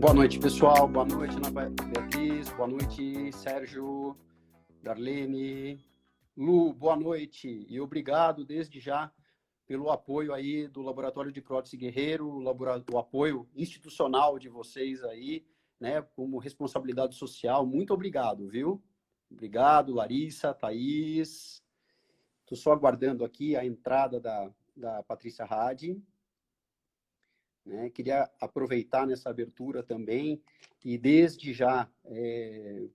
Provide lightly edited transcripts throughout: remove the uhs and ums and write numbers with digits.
Boa noite, pessoal. Boa noite, Ana Beatriz. Boa noite, Sérgio, Darlene, Lu. Boa noite e obrigado desde já pelo apoio aí do Laboratório de Prótese Guerreiro, o apoio institucional de vocês aí, né, como responsabilidade social. Muito obrigado, viu? Obrigado, Larissa, Thaís. Estou só aguardando aqui a entrada da Patrícia Hadi. Né? Queria aproveitar nessa abertura também e desde já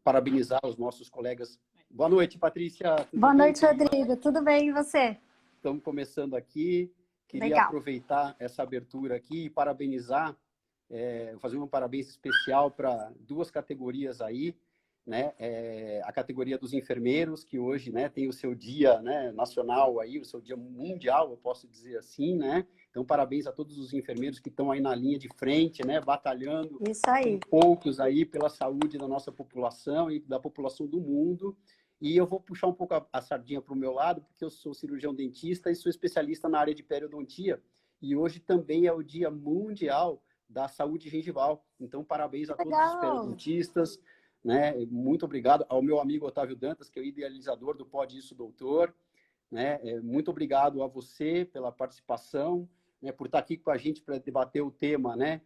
parabenizar os nossos colegas. Boa noite, Patrícia. Boa noite, Rodrigo. Tudo bem e você? Estamos começando aqui. Queria Legal. aproveitar essa abertura aqui e parabenizar, fazer um parabéns especial para duas categorias aí, né? A categoria dos enfermeiros, que hoje, né, tem o seu dia, né, nacional aí, o seu dia mundial, eu posso dizer assim, né? Então, parabéns a todos os enfermeiros que estão aí na linha de frente, né, batalhando Isso aí. com poucos aí pela saúde da nossa população e da população do mundo. E eu vou puxar um pouco a sardinha para o meu lado, porque eu sou cirurgião dentista e sou especialista na área de periodontia. E hoje também é o Dia Mundial da Saúde Gengival. Então, parabéns a todos os periodontistas, né? Muito obrigado ao meu amigo Otávio Dantas, que é o idealizador do Pode Isso, Doutor. Né? Muito obrigado a você pela participação, né? Por estar aqui com a gente para debater o tema, né?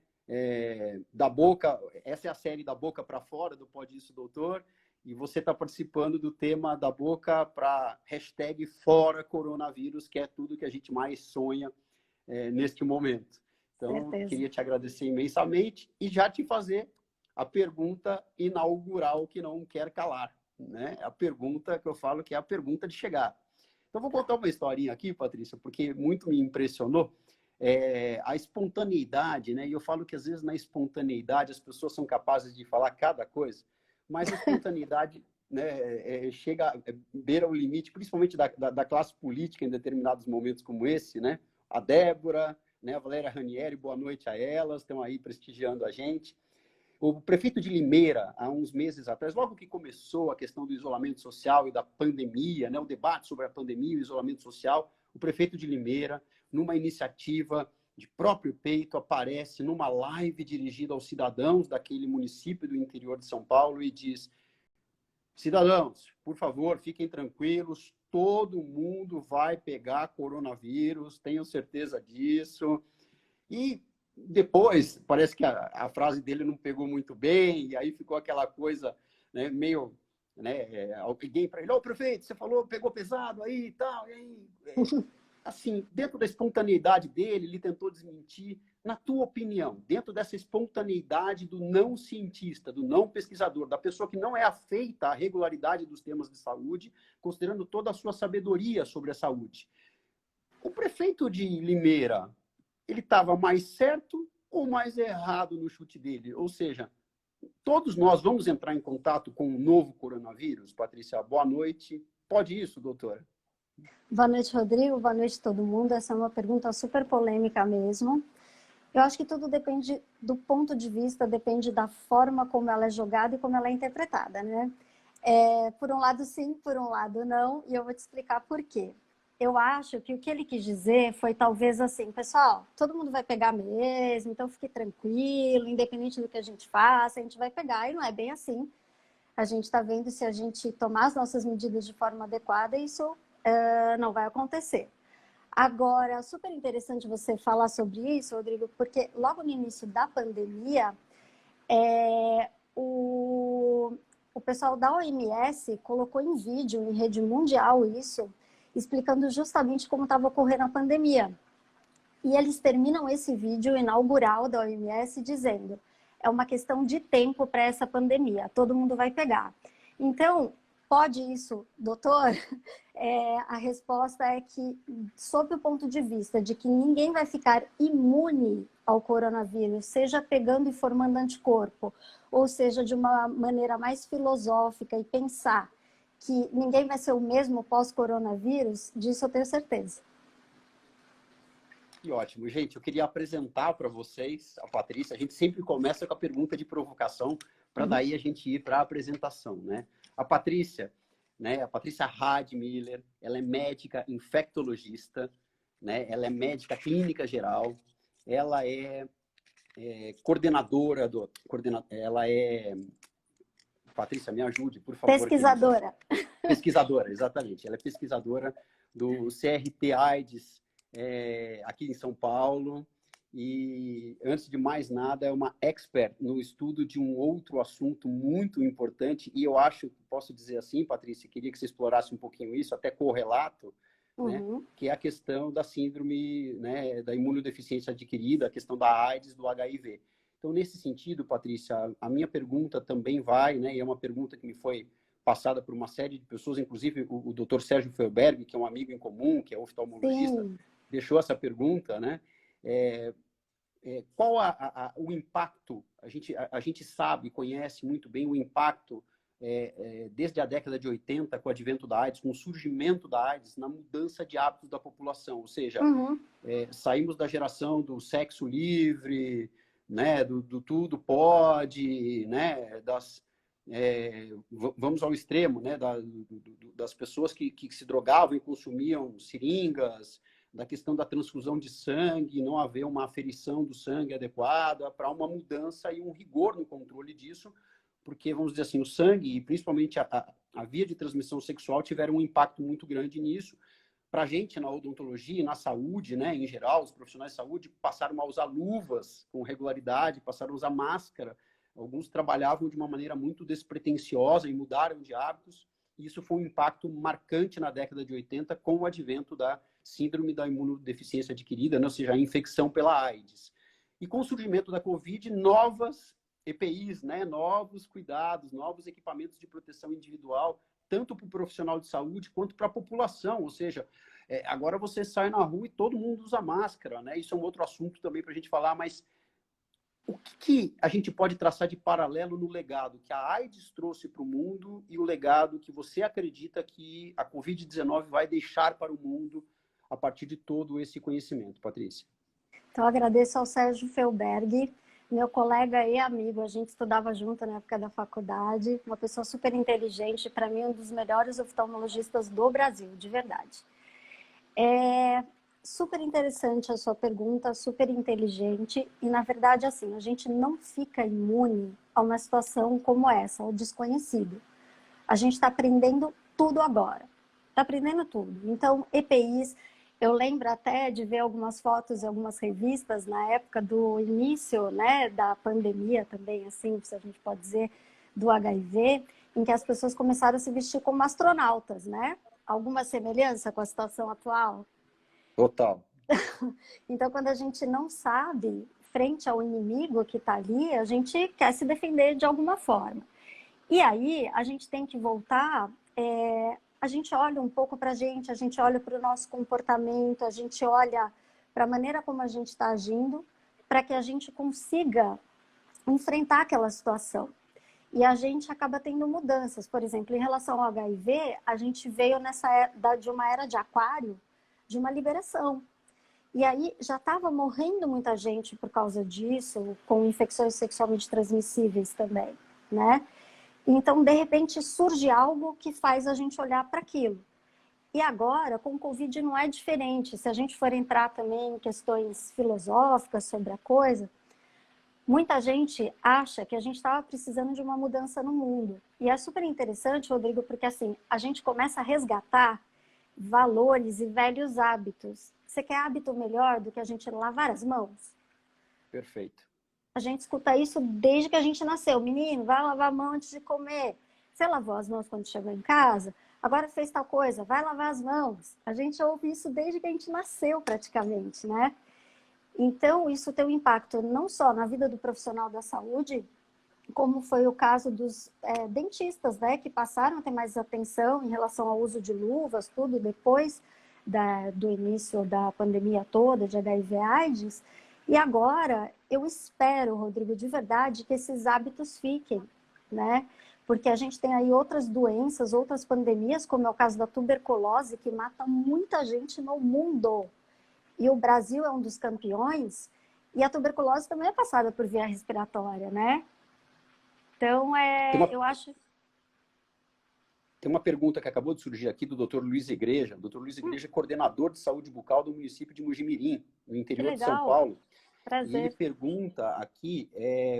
Da boca, essa é a série da boca para fora do Pode Isso, Doutor. E você está participando do tema da boca para hashtag fora coronavírus, que é tudo que a gente mais sonha neste momento. Então, queria te agradecer imensamente e já te fazer a pergunta inaugural que não quer calar, né? A pergunta que eu falo que é a pergunta de chegar. Então, vou contar uma historinha aqui, Patrícia, porque muito me impressionou a espontaneidade, né? E eu falo que, às vezes, na espontaneidade, as pessoas são capazes de falar cada coisa, mas a espontaneidade né, chega, beira o limite, principalmente da classe política em determinados momentos como esse, né? A Débora, né, a Valéria Ranieri, boa noite a elas, estão aí prestigiando a gente. O prefeito de Limeira, há uns meses atrás, logo que começou a questão do isolamento social e da pandemia, né, o debate sobre a pandemia e o isolamento social, o prefeito de Limeira, numa iniciativa de próprio peito, aparece numa live dirigida aos cidadãos daquele município do interior de São Paulo e diz: cidadãos, por favor, fiquem tranquilos, todo mundo vai pegar coronavírus, tenho certeza disso. E depois, parece que a frase dele não pegou muito bem, e aí ficou aquela coisa, né, meio... Né, alguém para ele, ô prefeito, você falou, pegou pesado aí e tal, e aí... assim, dentro da espontaneidade dele, ele tentou desmentir. Na tua opinião, dentro dessa espontaneidade do não cientista, do não pesquisador, da pessoa que não é afeita à regularidade dos temas de saúde, considerando toda a sua sabedoria sobre a saúde, o prefeito de Limeira, ele estava mais certo ou mais errado no chute dele? Ou seja, todos nós vamos entrar em contato com o novo coronavírus? Patrícia, boa noite. Pode isso, doutora? Boa noite, Rodrigo. Boa noite a todo mundo. Essa é uma pergunta super polêmica mesmo. Eu acho que tudo depende do ponto de vista, depende da forma como ela é jogada e como ela é interpretada, né? Por um lado sim, por um lado não, e eu vou te explicar por quê. Eu acho que o que ele quis dizer foi talvez assim, pessoal, todo mundo vai pegar mesmo, então fique tranquilo, independente do que a gente faça, a gente vai pegar, e não é bem assim. A gente está vendo se a gente tomar as nossas medidas de forma adequada, isso não vai acontecer. Agora, super interessante você falar sobre isso, Rodrigo, porque logo no início da pandemia, o pessoal da OMS colocou em vídeo, em rede mundial isso, explicando justamente como estava ocorrendo a pandemia. E eles terminam esse vídeo inaugural da OMS dizendo: é uma questão de tempo para essa pandemia, todo mundo vai pegar. Então, pode isso, doutor? A resposta é que, sob o ponto de vista de que ninguém vai ficar imune ao coronavírus, seja pegando e formando anticorpo, ou seja, de uma maneira mais filosófica e pensar que ninguém vai ser o mesmo pós-coronavírus, disso eu tenho certeza. Que ótimo. Gente, eu queria apresentar para vocês a Patrícia. A gente sempre começa com a pergunta de provocação, para daí a gente ir para a apresentação, né? A Patrícia, né? A Patrícia Hadmiller, ela é médica infectologista, né? Ela é médica clínica geral, ela é coordenadora ela é... Patrícia, me ajude, por favor. Pesquisadora. Pesquisadora, exatamente. Ela é pesquisadora do CRT AIDS aqui em São Paulo. E, antes de mais nada, é uma expert no estudo de um outro assunto muito importante. E eu acho, posso dizer assim, Patrícia, queria que você explorasse um pouquinho isso, até correlato, né, que é a questão da síndrome, né, da imunodeficiência adquirida, a questão da AIDS, do HIV. Então, nesse sentido, Patrícia, a minha pergunta também vai, né, e é uma pergunta que me foi passada por uma série de pessoas, inclusive o Dr. Sérgio Felberg, que é um amigo em comum, que é oftalmologista, deixou essa pergunta, né? Qual o impacto? A gente sabe, conhece muito bem o impacto desde a década de 80, com o advento da AIDS, com o surgimento da AIDS, na mudança de hábitos da população. Ou seja, saímos da geração do sexo livre, né, do tudo pode, né, vamos ao extremo, né, das pessoas que se drogavam e consumiam seringas, da questão da transfusão de sangue, não haver uma aferição do sangue adequada, para uma mudança e um rigor no controle disso, porque, vamos dizer assim, o sangue, e principalmente a via de transmissão sexual, tiveram um impacto muito grande nisso. Para a gente, na odontologia, na saúde, né, em geral, os profissionais de saúde passaram a usar luvas com regularidade, passaram a usar máscara. Alguns trabalhavam de uma maneira muito despretensiosa e mudaram de hábitos. E isso foi um impacto marcante na década de 80 com o advento da síndrome da imunodeficiência adquirida, né, ou seja, a infecção pela AIDS. E com o surgimento da Covid, novas EPIs, né, novos cuidados, novos equipamentos de proteção individual, tanto para o profissional de saúde quanto para a população. Ou seja, agora você sai na rua e todo mundo usa máscara, né? Isso é um outro assunto também para a gente falar, mas o que a gente pode traçar de paralelo no legado que a AIDS trouxe para o mundo e o legado que você acredita que a Covid-19 vai deixar para o mundo a partir de todo esse conhecimento, Patrícia? Então, agradeço ao Sérgio Felberg, meu colega e amigo, a gente estudava junto na época da faculdade, uma pessoa super inteligente, para mim um dos melhores oftalmologistas do Brasil, de verdade. É super interessante a sua pergunta, super inteligente, e na verdade assim, a gente não fica imune a uma situação como essa, ao desconhecido. A gente está aprendendo tudo agora, está aprendendo tudo. Então, EPIs, eu lembro até de ver algumas fotos em algumas revistas na época do início, né, da pandemia também, assim, se a gente pode dizer, do HIV, em que as pessoas começaram a se vestir como astronautas, né? Alguma semelhança com a situação atual? Total. Então, quando a gente não sabe, frente ao inimigo que está ali, a gente quer se defender de alguma forma. E aí, a gente tem que voltar... a gente olha um pouco para a gente olha para o nosso comportamento, a gente olha para a maneira como a gente está agindo, para que a gente consiga enfrentar aquela situação. E a gente acaba tendo mudanças. Por exemplo, em relação ao HIV, a gente veio de uma era de aquário, de uma liberação. E aí já estava morrendo muita gente por causa disso, com infecções sexualmente transmissíveis também, né? Então, de repente, surge algo que faz a gente olhar para aquilo. E agora, com o Covid, não é diferente. Se a gente for entrar também em questões filosóficas sobre a coisa, muita gente acha que a gente estava precisando de uma mudança no mundo. E é super interessante, Rodrigo, porque assim, a gente começa a resgatar valores e velhos hábitos. Você quer hábito melhor do que a gente lavar as mãos? Perfeito. A gente escuta isso desde que a gente nasceu. Menino, vai lavar a mão antes de comer. Você lavou as mãos quando chegou em casa? Agora fez tal coisa, vai lavar as mãos. A gente ouve isso desde que a gente nasceu praticamente, né? Então, isso tem um impacto não só na vida do profissional da saúde, como foi o caso dos dentistas, né? Que passaram a ter mais atenção em relação ao uso de luvas, tudo depois do início da pandemia toda de HIV/AIDS. E agora, eu espero, Rodrigo, de verdade, que esses hábitos fiquem, né? Porque a gente tem aí outras doenças, outras pandemias, como é o caso da tuberculose, que mata muita gente no mundo. E o Brasil é um dos campeões, e a tuberculose também é passada por via respiratória, né? Então, eu acho... Tem uma pergunta que acabou de surgir aqui do Dr. Luiz Igreja. O Dr. Luiz Igreja é coordenador de saúde bucal do município de Mojimirim, no interior de São Paulo. E ele Prazer. pergunta aqui,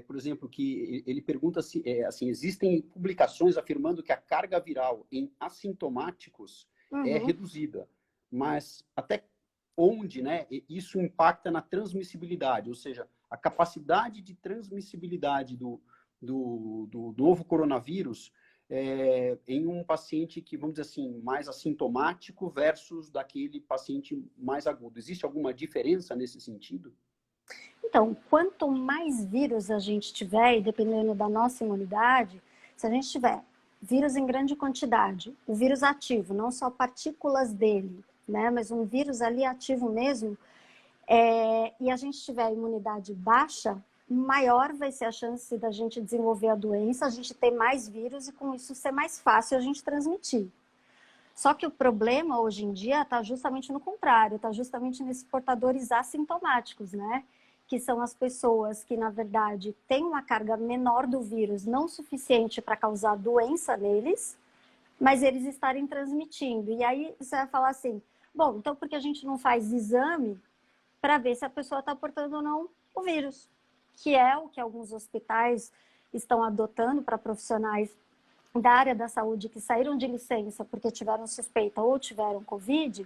por exemplo, que ele pergunta se assim, existem publicações afirmando que a carga viral em assintomáticos é Uhum. reduzida, mas até onde, né, isso impacta na transmissibilidade, ou seja, a capacidade de transmissibilidade do novo coronavírus em um paciente que, vamos dizer assim, mais assintomático versus daquele paciente mais agudo. Existe alguma diferença nesse sentido? Então, quanto mais vírus a gente tiver, e dependendo da nossa imunidade, se a gente tiver vírus em grande quantidade, o vírus ativo, não só partículas dele, né, mas um vírus ali ativo mesmo, e a gente tiver imunidade baixa, maior vai ser a chance da gente desenvolver a doença, a gente ter mais vírus e com isso ser mais fácil a gente transmitir. Só que o problema hoje em dia está justamente no contrário, está justamente nesses portadores assintomáticos, né? Que são as pessoas que, na verdade, têm uma carga menor do vírus, não suficiente para causar doença neles, mas eles estarem transmitindo. E aí você vai falar assim, bom, então por que a gente não faz exame para ver se a pessoa está portando ou não o vírus? Que é o que alguns hospitais estão adotando para profissionais da área da saúde que saíram de licença porque tiveram suspeita ou tiveram Covid,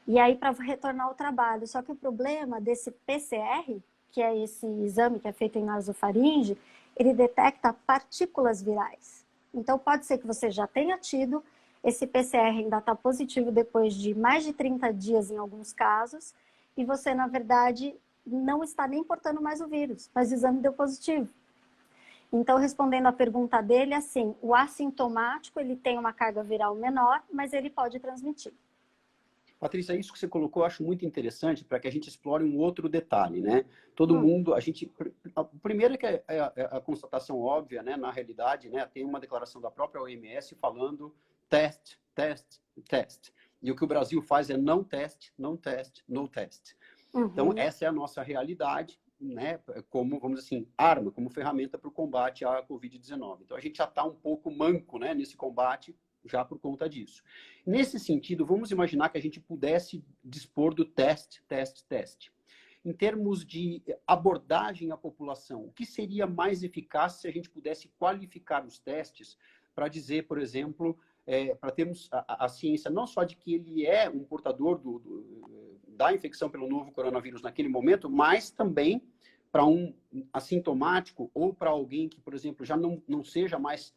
e aí para retornar ao trabalho. Só que o problema desse PCR, que é esse exame que é feito em nasofaringe, ele detecta partículas virais. Então pode ser que você já tenha tido, esse PCR ainda está positivo depois de mais de 30 dias em alguns casos, e você, na verdade, não está nem portando mais o vírus, mas o exame deu positivo. Então, respondendo à pergunta dele, assim, o assintomático, ele tem uma carga viral menor, mas ele pode transmitir. Patrícia, isso que você colocou eu acho muito interessante para que a gente explore um outro detalhe, né? Todo mundo, primeiro é que a constatação óbvia, né? Na realidade, né? Tem uma declaração da própria OMS falando teste, teste, teste. E o que o Brasil faz é não teste, não teste, no teste. Então, essa é a nossa realidade, né? Como, vamos dizer assim, arma, como ferramenta para o combate à Covid-19. Então, a gente já está um pouco manco, né? Nesse combate, já por conta disso. Nesse sentido, vamos imaginar que a gente pudesse dispor do teste, teste, teste. Em termos de abordagem à população, o que seria mais eficaz se a gente pudesse qualificar os testes para dizer, por exemplo, para termos a ciência não só de que ele é um portador da infecção pelo novo coronavírus naquele momento, mas também para um assintomático ou para alguém que, por exemplo, já não seja mais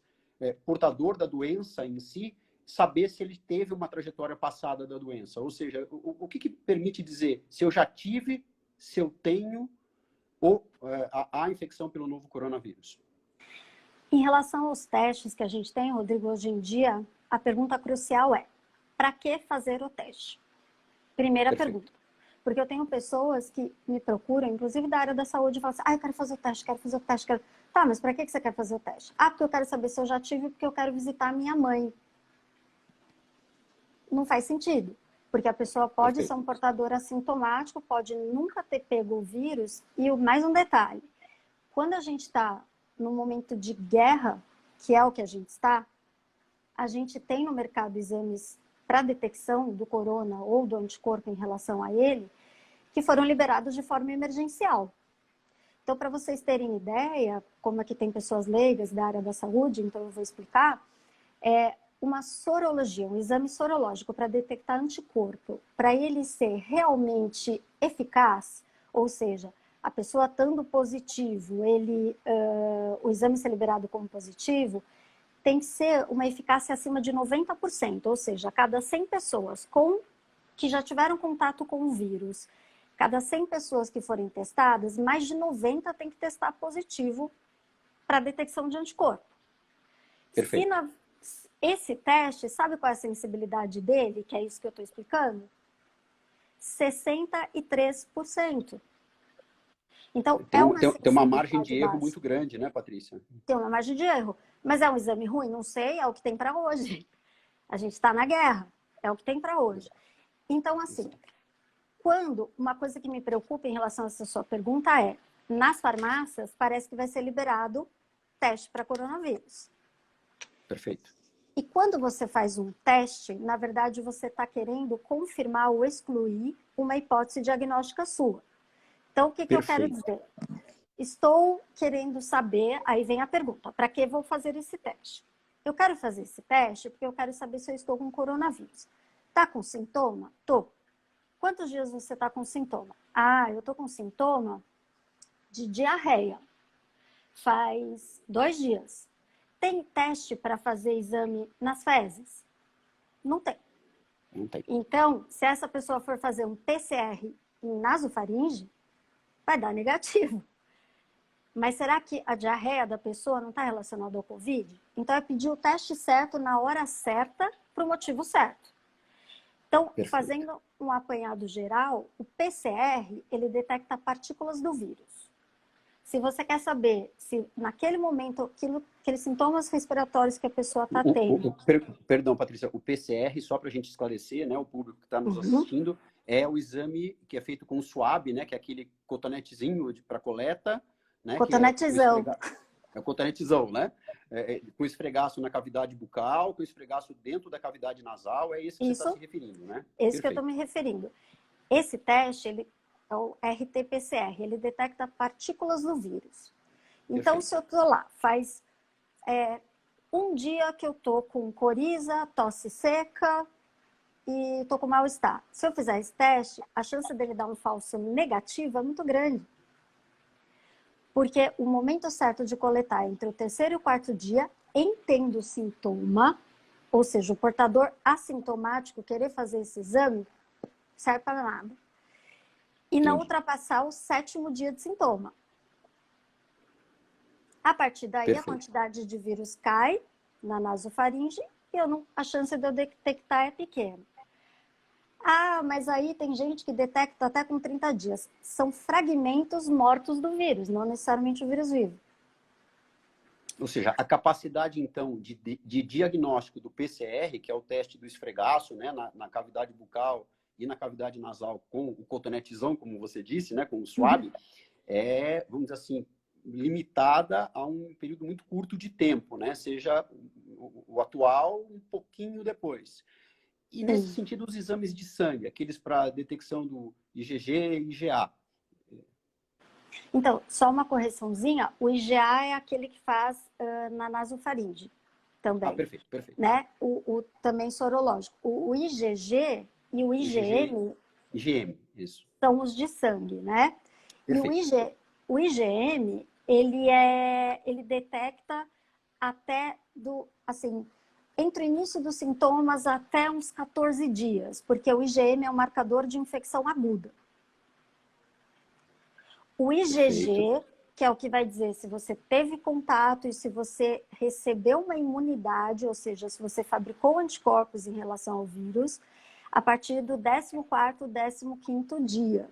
portador da doença em si, saber se ele teve uma trajetória passada da doença. Ou seja, o que permite dizer se eu já tive, se eu tenho ou a infecção pelo novo coronavírus? Em relação aos testes que a gente tem, Rodrigo, hoje em dia, a pergunta crucial é: para que fazer o teste? Primeira pergunta. Porque eu tenho pessoas que me procuram, inclusive da área da saúde, e falam assim, eu quero fazer o teste, quero fazer o teste, quero... Tá, mas para que você quer fazer o teste? Ah, porque eu quero saber se eu já tive, porque eu quero visitar a minha mãe. Não faz sentido. Porque a pessoa pode ser um portador assintomático, pode nunca ter pego o vírus. E mais um detalhe, quando a gente está num momento de guerra, que é o que a gente está, a gente tem no mercado exames para detecção do corona ou do anticorpo em relação a ele, que foram liberados de forma emergencial. Então, para vocês terem ideia, como aqui tem pessoas leigas da área da saúde, então eu vou explicar, uma sorologia, um exame sorológico para detectar anticorpo, para ele ser realmente eficaz, ou seja, a pessoa estando positivo, o exame ser liberado como positivo, tem que ser uma eficácia acima de 90%, ou seja, a cada 100 pessoas que já tiveram contato com o vírus, cada 100 pessoas que forem testadas, mais de 90 tem que testar positivo para detecção de anticorpo. Perfeito. Esse teste, sabe qual é a sensibilidade dele, que é isso que eu estou explicando? 63%. Então, tem uma margem de erro muito grande, né, Patrícia? Tem uma margem de erro. Mas é um exame ruim? Não sei, é o que tem para hoje. A gente está na guerra, é o que tem para hoje. Então, assim, uma coisa que me preocupa em relação a essa sua pergunta é, nas farmácias, parece que vai ser liberado teste para coronavírus. Perfeito. E quando você faz um teste, na verdade, você está querendo confirmar ou excluir uma hipótese diagnóstica sua. Então, o que eu quero Perfeito. dizer? Estou querendo saber, aí vem a pergunta, para que vou fazer esse teste? Eu quero fazer esse teste porque eu quero saber se eu estou com coronavírus. Tá com sintoma? Tô. Quantos dias você está com sintoma? Ah, eu tô com sintoma de diarreia. Faz 2 dias. Tem teste para fazer exame nas fezes? Não tem. Não tem. Então, se essa pessoa for fazer um PCR em nasofaringe, vai dar negativo. Mas será que a diarreia da pessoa não está relacionada ao Covid? Então, é pedir o teste certo na hora certa para o motivo certo. Então, Perfeito. fazendo um apanhado geral, o PCR, ele detecta partículas do vírus. Se você quer saber se naquele momento, aqueles sintomas respiratórios que a pessoa está tendo... Perdão, Patrícia, o PCR, só para a gente esclarecer, né, o público que está nos assistindo, é o exame que é feito com suave, né, que é aquele cotonetezinho para coleta, né? Cotonetezão. É o cotonetezão, né? Com esfregaço na cavidade bucal, com esfregaço dentro da cavidade nasal, é isso que você está se referindo, né? Esse que eu estou me referindo. Esse teste, ele é o RT-PCR, ele detecta partículas do vírus. Então, Perfeito. se eu estou lá, faz um dia que eu estou com coriza, tosse seca e estou com mal-estar. Se eu fizer esse teste, a chance dele dar um falso negativo é muito grande. Porque o momento certo de coletar é entre o 3º e o 4º dia, em tendo sintoma, ou seja, o portador assintomático querer fazer esse exame, serve para nada. E não ultrapassar o 7º dia de sintoma. A partir daí, perfeito, a quantidade de vírus cai na nasofaringe e a chance de eu detectar é pequena. Ah, mas aí tem gente que detecta até com 30 dias. São fragmentos mortos do vírus, não necessariamente o vírus vivo. Ou seja, a capacidade, então, de diagnóstico do PCR, que é o teste do esfregaço, né, na cavidade bucal e na cavidade nasal com o cotonetezão, como você disse, né, com o suave, é, vamos dizer assim, limitada a um período muito curto de tempo, né? Seja o atual, um pouquinho depois. E nesse sentido, os exames de sangue, aqueles para detecção do IgG e IgA. Então, só uma correçãozinha, o IgA é aquele que faz na nasofaringe também. Ah, perfeito, perfeito. Né? O também sorológico. O IgG e o IgM, IgM, isso, são os de sangue, né? perfeito. E o IgM, ele detecta até entre o início dos sintomas até uns 14 dias, porque o IgM é um marcador de infecção aguda. O IgG, perfeito, que é o que vai dizer se você teve contato e se você recebeu uma imunidade, ou seja, se você fabricou anticorpos em relação ao vírus, a partir do 14º, 15º dia.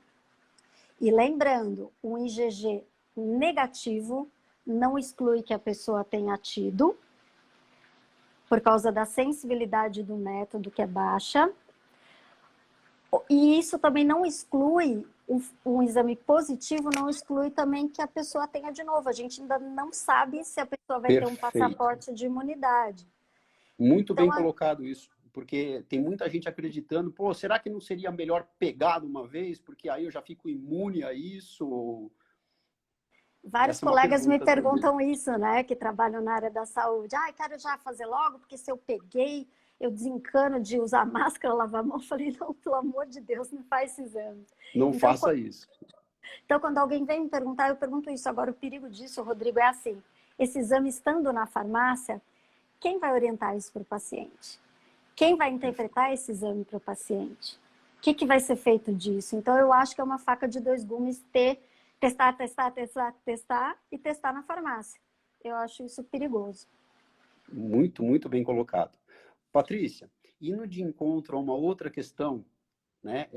E lembrando, um IgG negativo não exclui que a pessoa tenha tido, por causa da sensibilidade do método que é baixa. E isso também não exclui, um exame positivo não exclui também que a pessoa tenha de novo. A gente ainda não sabe se a pessoa vai ter um passaporte de imunidade. Muito então, bem colocado isso, porque tem muita gente acreditando, pô, será que não seria melhor pegar de uma vez, porque aí eu já fico imune a isso? Vários colegas me perguntam isso, né, que trabalham na área da saúde. Ah, quero já fazer logo, porque se eu peguei, eu desencano de usar máscara, lavar a mão. Eu falei, não, pelo amor de Deus, não faz esse exame. Não então, faça isso. Então, quando alguém vem me perguntar, eu pergunto isso. Agora, o perigo disso, Rodrigo, é assim, esse exame estando na farmácia, quem vai orientar isso para o paciente? Quem vai interpretar esse exame para o paciente? O que vai ser feito disso? Então, eu acho que é uma faca de 2 gumes testar e testar na farmácia. Eu acho isso perigoso. Muito, muito bem colocado. Patrícia, indo de encontro a uma outra questão, né?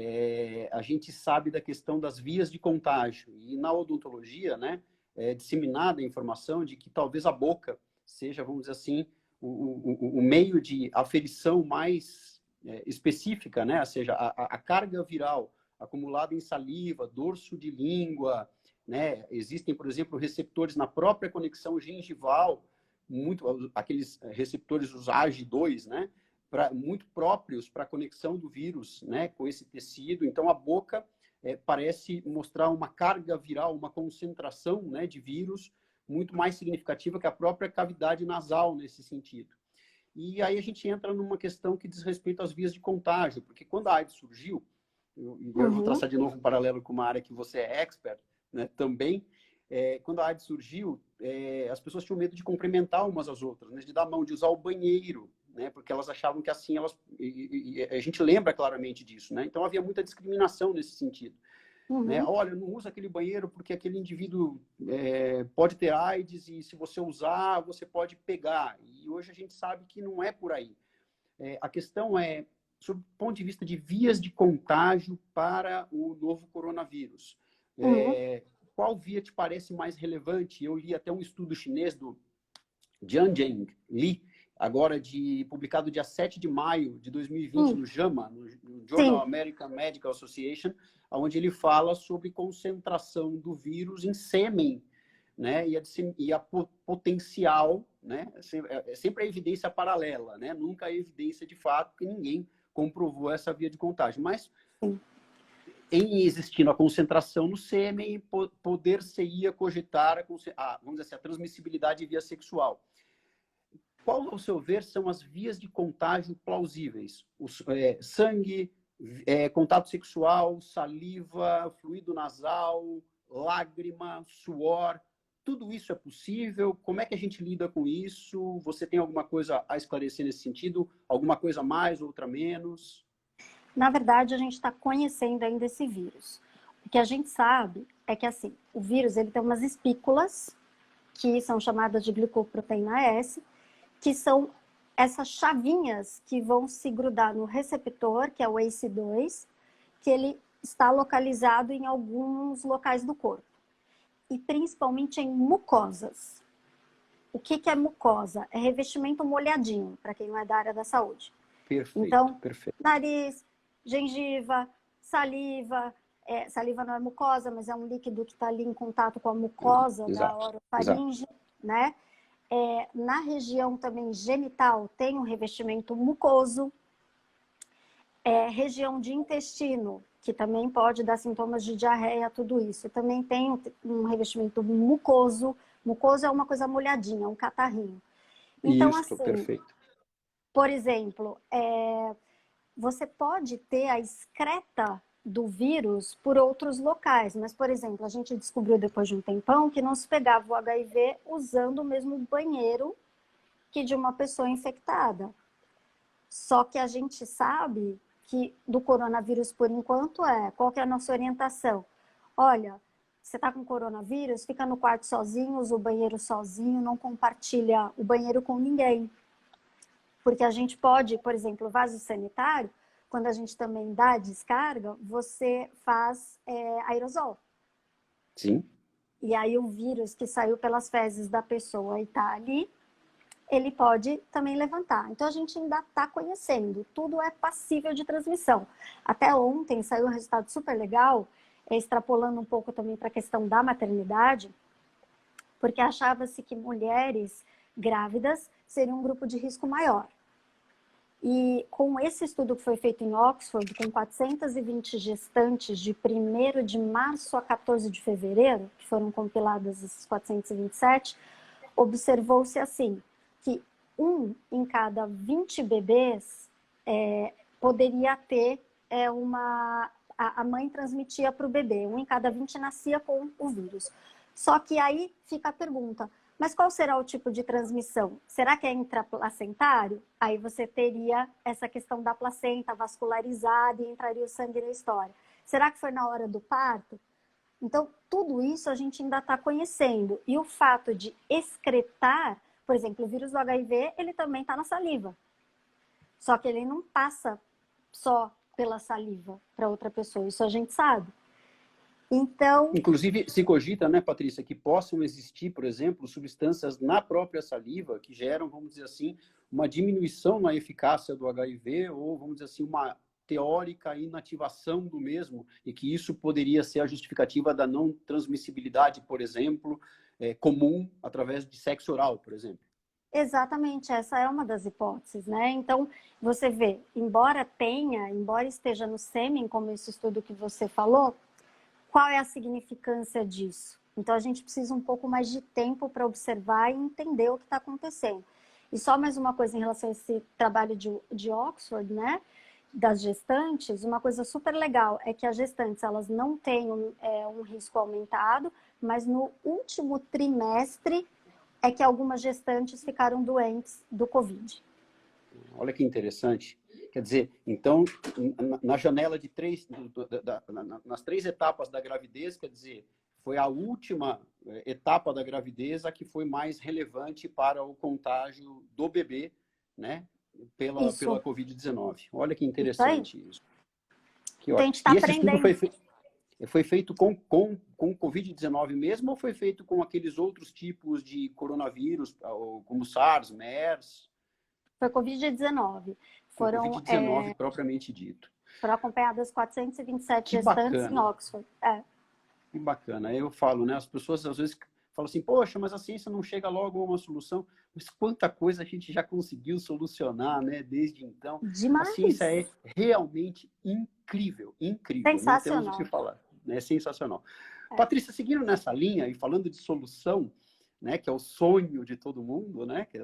A gente sabe da questão das vias de contágio. E na odontologia, né, é disseminada a informação de que talvez a boca seja, vamos dizer assim, o meio de aferição mais específica, né? Ou seja, a carga viral acumulada em saliva, dorso de língua, né? Existem, por exemplo, receptores na própria conexão gengival, aqueles receptores, os AG2, né? Muito próprios para a conexão do vírus, né? Com esse tecido. Então, a boca parece mostrar uma carga viral, uma concentração, né, de vírus muito mais significativa que a própria cavidade nasal nesse sentido. E aí a gente entra numa questão que diz respeito às vias de contágio, porque quando a AIDS surgiu, eu vou traçar de novo um paralelo com uma área que você é expert, né, também, quando a AIDS surgiu, as pessoas tinham medo de cumprimentar umas às outras, né, de dar a mão, de usar o banheiro, né, porque elas achavam que assim elas... E a gente lembra claramente disso, né? Então havia muita discriminação nesse sentido. Né? Olha, não usa aquele banheiro porque aquele indivíduo pode ter AIDS e se você usar, você pode pegar. E hoje a gente sabe que não é por aí. A questão é, sob o ponto de vista de vias de contágio para o novo coronavírus. Qual via te parece mais relevante? Eu li até um estudo chinês do Jianzheng Li, agora publicado dia 7 de maio de 2020 no JAMA, no Journal American Medical Association, onde ele fala sobre concentração do vírus em sêmen, né? E a potencial, né? Sempre a evidência paralela, né? Nunca a evidência de fato, porque ninguém comprovou essa via de contágio. Mas, em existindo a concentração no sêmen, poder-se-ia cogitar vamos dizer assim, a transmissibilidade via sexual. Qual, ao seu ver, são as vias de contágio plausíveis? Sangue, contato sexual, saliva, fluido nasal, lágrima, suor, tudo isso é possível? Como é que a gente lida com isso? Você tem alguma coisa a esclarecer nesse sentido? Alguma coisa a mais, outra a menos? Na verdade, a gente está conhecendo ainda esse vírus. O que a gente sabe é que, assim, o vírus ele tem umas espículas, que são chamadas de glicoproteína S, que são essas chavinhas que vão se grudar no receptor, que é o ACE2, que ele está localizado em alguns locais do corpo. E principalmente em mucosas. O que é mucosa? É revestimento molhadinho, para quem não é da área da saúde. Perfeito, então, perfeito. Nariz, gengiva, saliva. Saliva não é mucosa, mas é um líquido que está ali em contato com a mucosa da orofaringe, né? Na região também genital tem um revestimento mucoso. Região de intestino, que também pode dar sintomas de diarreia, tudo isso. Também tem um revestimento mucoso. Mucoso é uma coisa molhadinha, um catarrinho. Então, isso, assim, perfeito. Por exemplo, você pode ter a excreta do vírus por outros locais, mas, por exemplo, a gente descobriu depois de um tempão que não se pegava o HIV usando o mesmo banheiro que de uma pessoa infectada. Só que a gente sabe que do coronavírus, por enquanto, qual que é a nossa orientação? Olha, você está com coronavírus, fica no quarto sozinho, usa o banheiro sozinho, não compartilha o banheiro com ninguém. Porque a gente pode, por exemplo, vaso sanitário, quando a gente também dá a descarga, você faz aerosol. Sim. E aí o vírus que saiu pelas fezes da pessoa e está ali, ele pode também levantar. Então a gente ainda está conhecendo, tudo é passível de transmissão. Até ontem saiu um resultado super legal, extrapolando um pouco também para a questão da maternidade, porque achava-se que mulheres grávidas seriam um grupo de risco maior. E com esse estudo que foi feito em Oxford, com 420 gestantes de 1º de março a 14 de fevereiro, que foram compiladas esses 427, observou-se assim, que 1 em cada 20 bebês poderia ter a mãe transmitia para o bebê, 1 em cada 20 nascia com o vírus. Só que aí fica a pergunta, mas qual será o tipo de transmissão? Será que é intraplacentário? Aí você teria essa questão da placenta vascularizada e entraria o sangue na história. Será que foi na hora do parto? Então, tudo isso a gente ainda está conhecendo. E o fato de excretar, por exemplo, o vírus do HIV, ele também está na saliva. Só que ele não passa só pela saliva para outra pessoa. Isso a gente sabe. Então... Inclusive, se cogita, né, Patrícia, que possam existir, por exemplo, substâncias na própria saliva que geram, vamos dizer assim, uma diminuição na eficácia do HIV ou, vamos dizer assim, uma teórica inativação do mesmo e que isso poderia ser a justificativa da não transmissibilidade, por exemplo, comum através de sexo oral, por exemplo. Exatamente, essa é uma das hipóteses, né? Então, você vê, embora esteja no sêmen, como esse estudo que você falou, qual é a significância disso? Então, a gente precisa um pouco mais de tempo para observar e entender o que está acontecendo. E só mais uma coisa em relação a esse trabalho de Oxford, né? Das gestantes, uma coisa super legal é que as gestantes, elas não têm um risco aumentado, mas no último trimestre é que algumas gestantes ficaram doentes do Covid. Olha que interessante. Quer dizer, então, na janela de nas 3 etapas da gravidez, quer dizer, foi a última etapa da gravidez a que foi mais relevante para o contágio do bebê, né? Pela Covid-19. Olha que interessante isso. Que então, a gente está e esse estudo aprendendo. foi feito com Covid-19 mesmo ou foi feito com aqueles outros tipos de coronavírus, como SARS, MERS? Foi Covid-19. Foram Covid-19 propriamente dito. Foram acompanhadas 427 Que gestantes em bacana. Oxford. Que bacana. Eu falo, né? As pessoas às vezes falam assim, poxa, mas a ciência não chega logo a uma solução. Mas quanta coisa a gente já conseguiu solucionar, né? Desde então. Demais. A ciência é realmente incrível, incrível. Não temos o que falar. É sensacional. Patrícia, seguindo nessa linha e falando de solução, né, que é o sonho de todo mundo, né, que é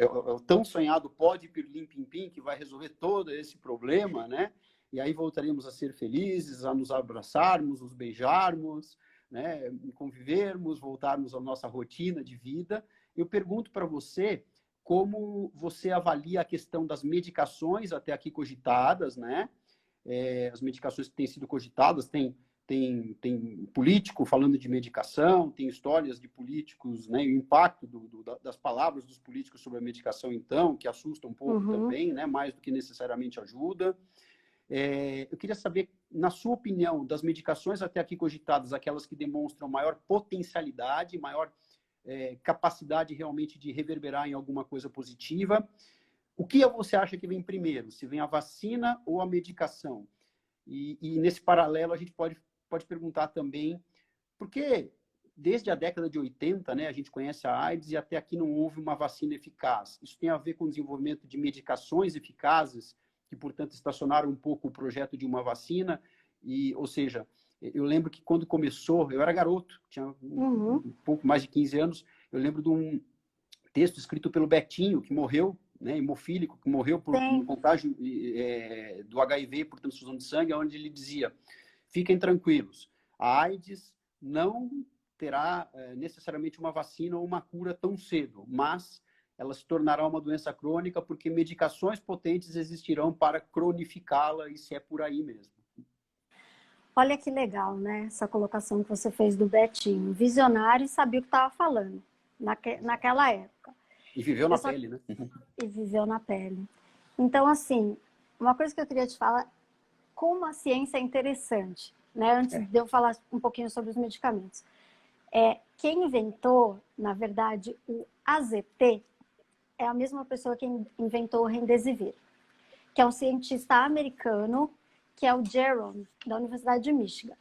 o tão sonhado pó de pirlim-pim-pim que vai resolver todo esse problema, né, e aí voltaremos a ser felizes, a nos abraçarmos, nos beijarmos, né, convivermos, voltarmos à nossa rotina de vida. Eu pergunto para você como você avalia a questão das medicações até aqui cogitadas, né, as medicações que têm sido cogitadas, tem político falando de medicação, tem histórias de políticos, né, o impacto das palavras dos políticos sobre a medicação, então, que assusta um pouco também, né, mais do que necessariamente ajuda. Eu queria saber, na sua opinião, das medicações até aqui cogitadas, aquelas que demonstram maior potencialidade, maior capacidade realmente de reverberar em alguma coisa positiva, o que você acha que vem primeiro? Se vem a vacina ou a medicação? E nesse paralelo, a gente pode perguntar também, porque desde a década de 80, né, a gente conhece a AIDS e até aqui não houve uma vacina eficaz. Isso tem a ver com o desenvolvimento de medicações eficazes, que, portanto, estacionaram um pouco o projeto de uma vacina. Ou seja, eu lembro que quando começou, eu era garoto, tinha um pouco mais de 15 anos, eu lembro de um texto escrito pelo Betinho, que morreu, né, hemofílico, que morreu por um contágio do HIV por transfusão de sangue, onde ele dizia: fiquem tranquilos, a AIDS não terá necessariamente uma vacina ou uma cura tão cedo, mas ela se tornará uma doença crônica porque medicações potentes existirão para cronificá-la, e se é por aí mesmo. Olha que legal, né? Essa colocação que você fez do Betinho. Visionário e sabia o que estava falando naquela época. E viveu na pele, né? E viveu na pele. Então, assim, uma coisa que eu queria te falar, como a ciência é interessante, né? Antes de eu falar um pouquinho sobre os medicamentos. Quem inventou, na verdade, o AZT é a mesma pessoa que inventou o Remdesivir, que é um cientista americano, que é o Jerome, da Universidade de Michigan.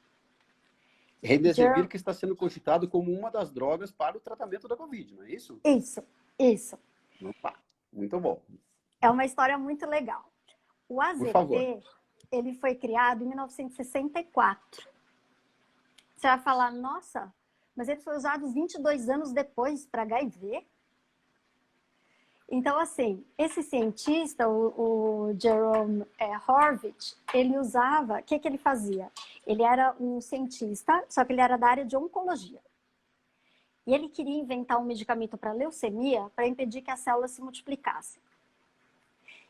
Remdesivir que está sendo cogitado como uma das drogas para o tratamento da Covid, não é isso? Isso. Opa, muito bom. É uma história muito legal. O AZT, ele foi criado em 1964. Você vai falar, nossa, mas ele foi usado 22 anos depois para HIV? Então, assim, esse cientista, o Jerome Horvitz, ele usava... O que ele fazia? Ele era um cientista, só que ele era da área de oncologia. E ele queria inventar um medicamento para leucemia para impedir que as células se multiplicassem.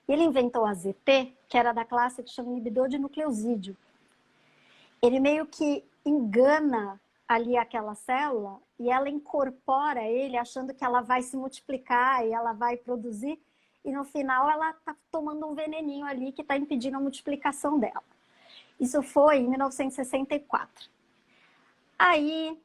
E ele inventou o AZT, que era da classe que chama inibidor de nucleosídeo. Ele meio que engana ali aquela célula e ela incorpora ele achando que ela vai se multiplicar e ela vai produzir, e no final ela está tomando um veneninho ali que está impedindo a multiplicação dela. Isso foi em 1964. Aí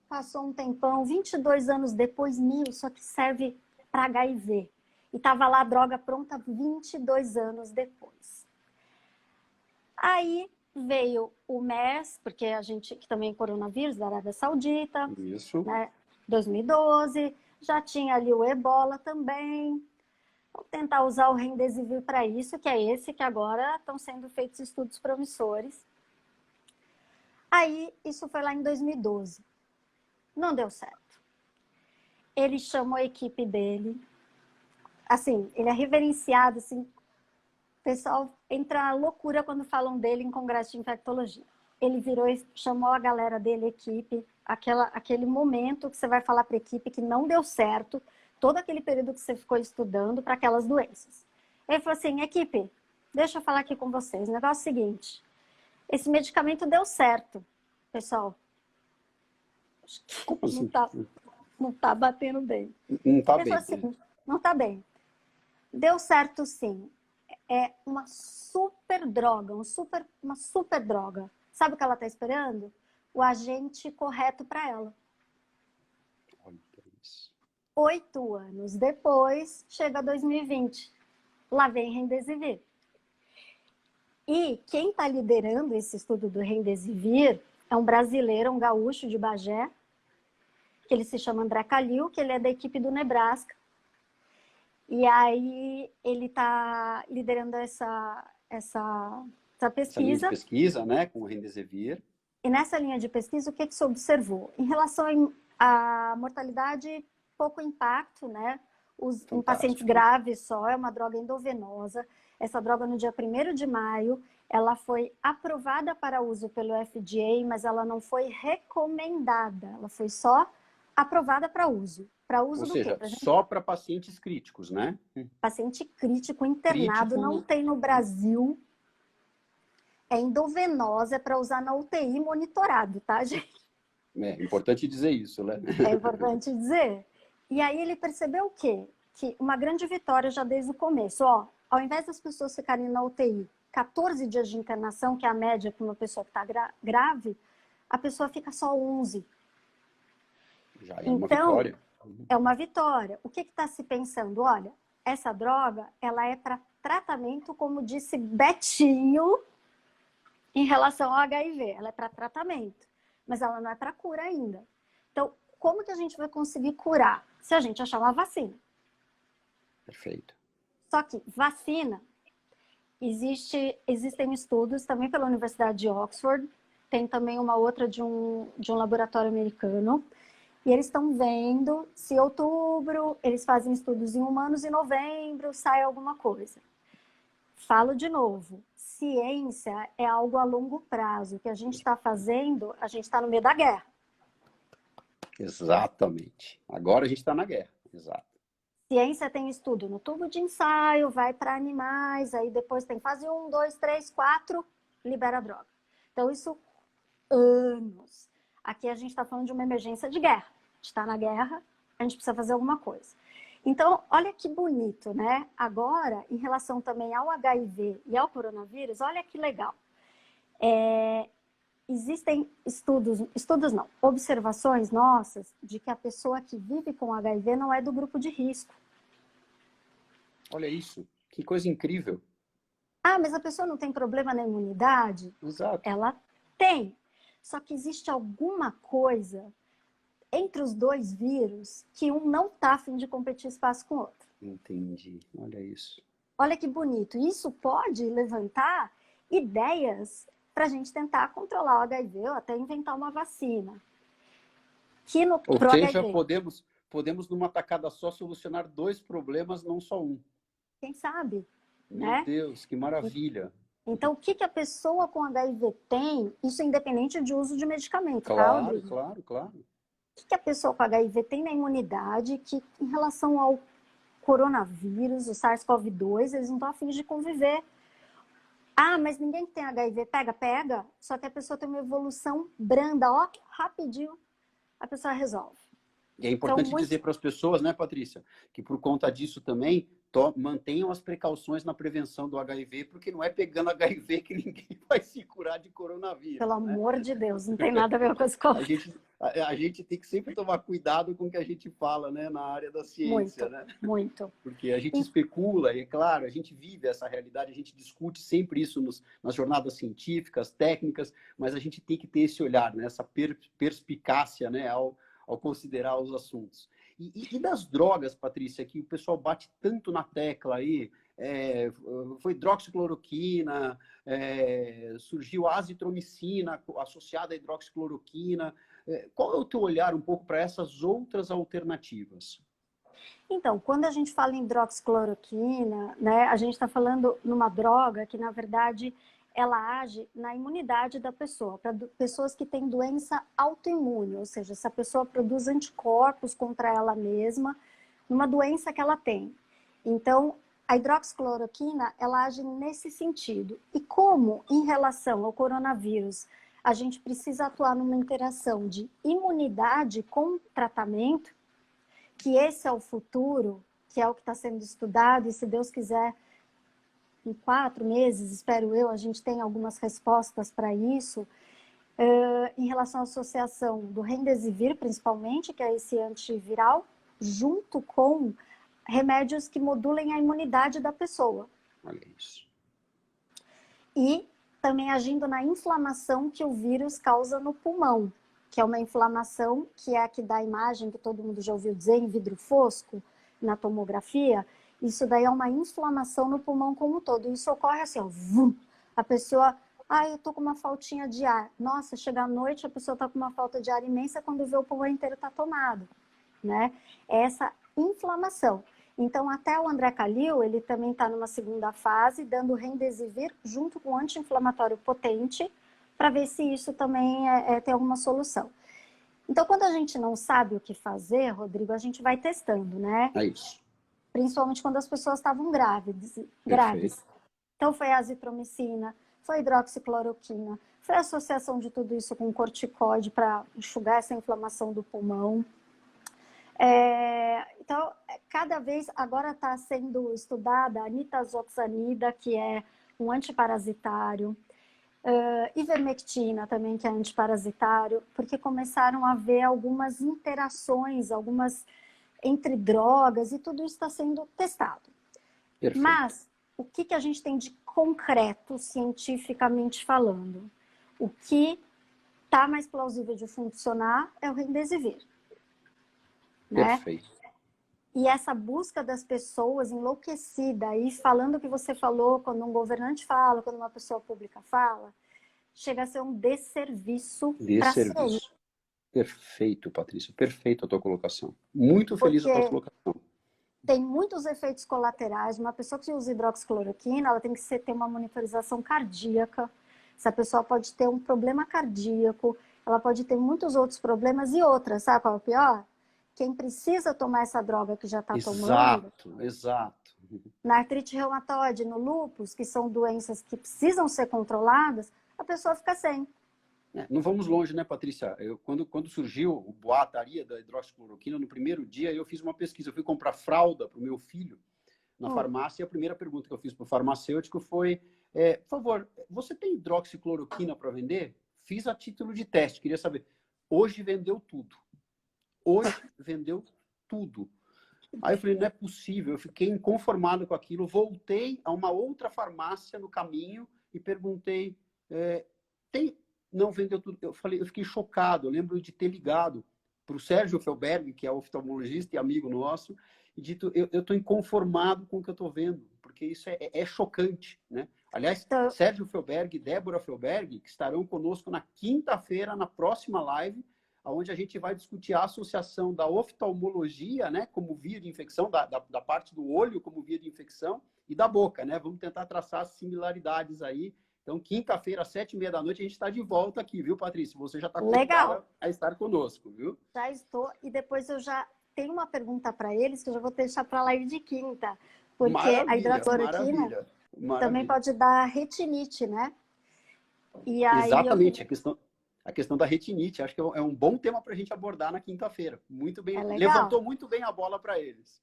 passou um tempão, 22 anos depois, só que serve para HIV. E estava lá a droga pronta 22 anos depois. Aí veio o MERS, porque a gente, que também é coronavírus, da Arábia Saudita. Isso. Né, 2012. Já tinha ali o Ebola também. Vou tentar usar o Remdesivir para isso, que é esse que agora estão sendo feitos estudos promissores. Aí, isso foi lá em 2012. Não deu certo. Ele chamou a equipe dele. Assim, ele é reverenciado, assim, o pessoal entra na loucura quando falam dele em congresso de infectologia. Ele virou e chamou a galera dele, a equipe, aquele momento que você vai falar para a equipe que não deu certo, todo aquele período que você ficou estudando para aquelas doenças. Ele falou assim, equipe, deixa eu falar aqui com vocês, o negócio é o seguinte, esse medicamento deu certo, pessoal. Como assim? Não tá batendo bem. Não tá Ele bem. falou assim, não tá bem. Deu certo sim. É uma super droga, uma super droga. Sabe o que ela está esperando? O agente correto para ela. Olha isso. 8 anos depois, chega 2020. Lá vem Remdesivir. E quem está liderando esse estudo do Remdesivir é um brasileiro, um gaúcho de Bagé, que ele se chama André Calil, que ele é da equipe do Nebraska. E aí ele está liderando essa pesquisa. Essa linha de pesquisa, né, com o Remdesivir. E nessa linha de pesquisa, o que se observou? Em relação à mortalidade, pouco impacto, né? Em pacientes graves só, é uma droga endovenosa. Essa droga, no dia 1º de maio, ela foi aprovada para uso pelo FDA, mas ela não foi recomendada. Ela foi só aprovada para uso. Para uso Ou do seja, quê? só para pacientes críticos, né? Paciente crítico, internado, não tem no Brasil. É endovenosa, é para usar na UTI monitorado, tá, gente? É importante dizer isso, né? É importante dizer. E aí ele percebeu o quê? Que uma grande vitória já desde o começo. Ó, ao invés das pessoas ficarem na UTI 14 dias de internação, que é a média para uma pessoa que está grave, a pessoa fica só 11. Já é uma vitória. É uma vitória. O que está se pensando? Olha, essa droga, ela é para tratamento, como disse Betinho, em relação ao HIV. Ela é para tratamento, mas ela não é para cura ainda. Então, como que a gente vai conseguir curar? Se a gente achar uma vacina. Perfeito. Só que vacina, existem estudos também pela Universidade de Oxford, tem também uma outra de um laboratório americano, e eles estão vendo se em outubro, eles fazem estudos em humanos, em novembro sai alguma coisa. Falo de novo, ciência é algo a longo prazo. O que a gente está fazendo, a gente está no meio da guerra. Exatamente. Agora a gente está na guerra. Exato. Ciência tem estudo no tubo de ensaio, vai para animais, aí depois tem fase 1, 2, 3, 4, libera a droga. Então, isso, anos. Aqui a gente está falando de uma emergência de guerra. A gente está na guerra, a gente precisa fazer alguma coisa. Então, olha que bonito, né? Agora, em relação também ao HIV e ao coronavírus, olha que legal. Existem observações nossas de que a pessoa que vive com HIV não é do grupo de risco. Olha isso, que coisa incrível. Ah, mas a pessoa não tem problema na imunidade? Exato. Ela tem. Só que existe alguma coisa entre os dois vírus que um não está a fim de competir espaço com o outro. Entendi. Olha isso. Olha que bonito. Isso pode levantar ideias para a gente tentar controlar o HIV ou até inventar uma vacina. Ou seja, podemos numa tacada só solucionar 2 problemas, não só um. Quem sabe? Meu Né? Deus, que maravilha. Então, o que a pessoa com HIV tem, isso é independente de uso de medicamento, claro, tá, Rodrigo? Claro. O que a pessoa com HIV tem na imunidade que, em relação ao coronavírus, o SARS-CoV-2, eles não estão a fim de conviver. Ah, mas ninguém que tem HIV pega. Só que a pessoa tem uma evolução branda, ó, rapidinho, a pessoa resolve. E é importante dizer para as pessoas, né, Patrícia, que por conta disso também mantenham as precauções na prevenção do HIV, porque não é pegando HIV que ninguém vai se curar de coronavírus. Pelo né? amor de Deus, não tem nada a ver com as coisas. A gente tem que sempre tomar cuidado com o que a gente fala, né, na área da ciência, Muito. Porque a gente especula, e é claro, a gente vive essa realidade, a gente discute sempre isso nas jornadas científicas, técnicas, mas a gente tem que ter esse olhar, né, essa perspicácia, né, ao considerar os assuntos. E das drogas, Patrícia, que o pessoal bate tanto na tecla aí, foi hidroxicloroquina, surgiu a azitromicina associada à hidroxicloroquina. Qual é o teu olhar um pouco para essas outras alternativas? Então, quando a gente fala em hidroxicloroquina, né, a gente está falando numa droga que, na verdade, ela age na imunidade da pessoa, para pessoas que têm doença autoimune, ou seja, essa pessoa produz anticorpos contra ela mesma, numa doença que ela tem. Então, a hidroxicloroquina, ela age nesse sentido. E como, em relação ao coronavírus, a gente precisa atuar numa interação de imunidade com tratamento, que esse é o futuro, que é o que está sendo estudado, e se Deus quiser, em 4 meses, espero eu, a gente tem algumas respostas para isso, em relação à associação do Remdesivir, principalmente, que é esse antiviral, junto com remédios que modulem a imunidade da pessoa. Olha isso. E também agindo na inflamação que o vírus causa no pulmão, que é uma inflamação que é a que dá a imagem que todo mundo já ouviu dizer em vidro fosco, na tomografia. Isso daí é uma inflamação no pulmão como um todo. Isso ocorre assim, ó, vum, a pessoa, eu tô com uma faltinha de ar. Nossa, chega à noite, a pessoa tá com uma falta de ar imensa, quando vê o pulmão inteiro tá tomado, né? É essa inflamação. Então, até o André Calil, ele também está numa segunda fase, dando Remdesivir junto com um anti-inflamatório potente, para ver se isso também tem alguma solução. Então, quando a gente não sabe o que fazer, Rodrigo, a gente vai testando, né? É isso. Principalmente quando as pessoas estavam grávidas. Então, foi a azitromicina, foi a hidroxicloroquina, foi a associação de tudo isso com corticoide para enxugar essa inflamação do pulmão. Então, cada vez agora está sendo estudada a nitazoxanida, que é um antiparasitário, ivermectina também, que é antiparasitário, porque começaram a haver algumas interações, algumas entre drogas, e tudo isso está sendo testado. Perfeito. Mas o que a gente tem de concreto, cientificamente falando? O que está mais plausível de funcionar é o Remdesivir. Né? Perfeito. E essa busca das pessoas enlouquecida e falando o que você falou, quando um governante fala, quando uma pessoa pública fala, chega a ser um desserviço para a saúde. Perfeito, Patrícia. Perfeito a tua colocação. Muito feliz a tua colocação. Tem muitos efeitos colaterais. Uma pessoa que usa hidroxicloroquina, ela tem que ter uma monitorização cardíaca. Essa pessoa pode ter um problema cardíaco, ela pode ter muitos outros problemas e outras. Sabe qual é o pior? Quem precisa tomar essa droga que já está tomando... Exato. Na artrite reumatoide, no lúpus, que são doenças que precisam ser controladas, a pessoa fica sem. Não vamos longe, né, Patrícia? Quando surgiu o boataria da hidroxicloroquina, no primeiro dia eu fiz uma pesquisa. Eu fui comprar fralda para o meu filho na farmácia e a primeira pergunta que eu fiz para o farmacêutico foi, por favor, você tem hidroxicloroquina para vender? Fiz a título de teste, queria saber. Hoje vendeu tudo. Aí eu falei, não é possível. Eu fiquei inconformado com aquilo. Voltei a uma outra farmácia no caminho e perguntei, não, vendeu tudo. Eu fiquei chocado. Eu lembro de ter ligado para o Sérgio Felberg, que é oftalmologista e amigo nosso, e dito, eu estou inconformado com o que eu estou vendo, porque isso é chocante, né? Aliás, Sérgio Felberg e Débora Felberg, que estarão conosco na quinta-feira, na próxima live, onde a gente vai discutir a associação da oftalmologia, né, como via de infecção, da parte do olho como via de infecção, e da boca, né? Vamos tentar traçar as similaridades aí. Então, quinta-feira, às 7h30 da noite, a gente está de volta aqui, viu, Patrícia? Você já está convidada a estar conosco, viu? Já estou, e depois eu já tenho uma pergunta para eles, que eu já vou deixar para a live de quinta, porque a hidroxicloroquina também pode dar retinite, né? E aí exatamente, a questão da retinite, acho que é um bom tema para a gente abordar na quinta-feira. Muito bem, levantou muito bem a bola para eles.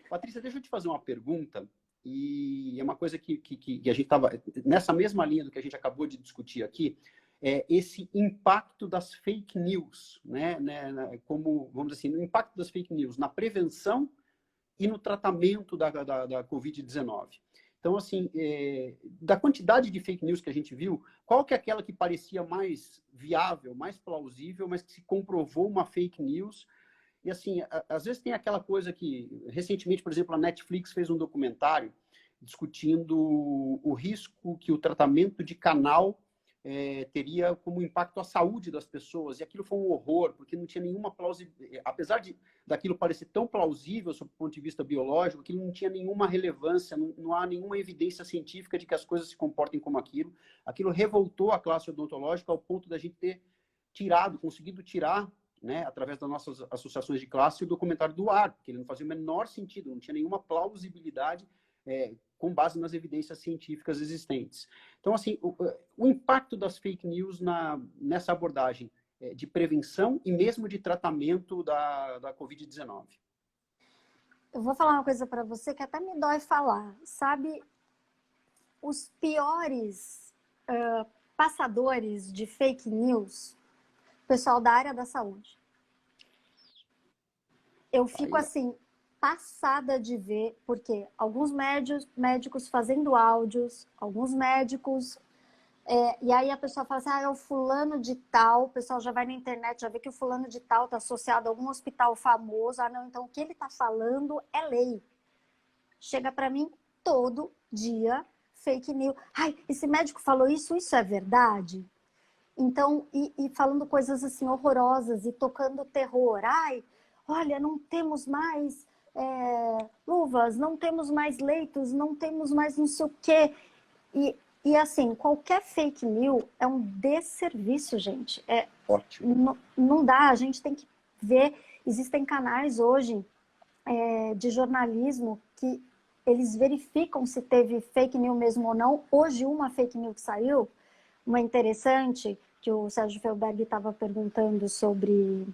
Patrícia, deixa eu te fazer uma pergunta, e é uma coisa que a gente estava, nessa mesma linha do que a gente acabou de discutir aqui, esse impacto das fake news, né? Como, vamos dizer assim, o impacto das fake news na prevenção e no tratamento da Covid-19. Então, assim, da quantidade de fake news que a gente viu, qual que é aquela que parecia mais viável, mais plausível, mas que se comprovou uma fake news? E, assim, às vezes tem aquela coisa que, recentemente, por exemplo, a Netflix fez um documentário discutindo o risco que o tratamento de canal teria como impacto à saúde das pessoas. E aquilo foi um horror, porque não tinha nenhuma plausibilidade. Apesar daquilo parecer tão plausível, sob o ponto de vista biológico, aquilo não tinha nenhuma relevância, não há nenhuma evidência científica de que as coisas se comportem como aquilo. Aquilo revoltou a classe odontológica ao ponto da gente ter conseguido tirar, né, através das nossas associações de classe, o documentário do ar, porque ele não fazia o menor sentido, não tinha nenhuma plausibilidade com base nas evidências científicas existentes. Então, assim, o impacto das fake news nessa abordagem de prevenção e mesmo de tratamento da Covid-19. Eu vou falar uma coisa para você que até me dói falar. Sabe, os piores passadores de fake news, pessoal da área da saúde. Eu fico assim, passada de ver, porque alguns médicos fazendo áudios, alguns médicos, e aí a pessoa fala assim, é o fulano de tal, o pessoal já vai na internet, já vê que o fulano de tal está associado a algum hospital famoso, não, então o que ele está falando é lei. Chega para mim todo dia, fake news. Ai, esse médico falou isso é verdade? Então, e falando coisas assim horrorosas e tocando terror. Ai, olha, não temos mais luvas, não temos mais leitos, não temos mais não sei o quê. E assim, qualquer fake news é um desserviço, gente. Ótimo. Não dá, a gente tem que ver. Existem canais hoje de jornalismo que eles verificam se teve fake news mesmo ou não. Hoje, uma fake news que saiu, uma interessante, que o Sérgio Felberg estava perguntando sobre,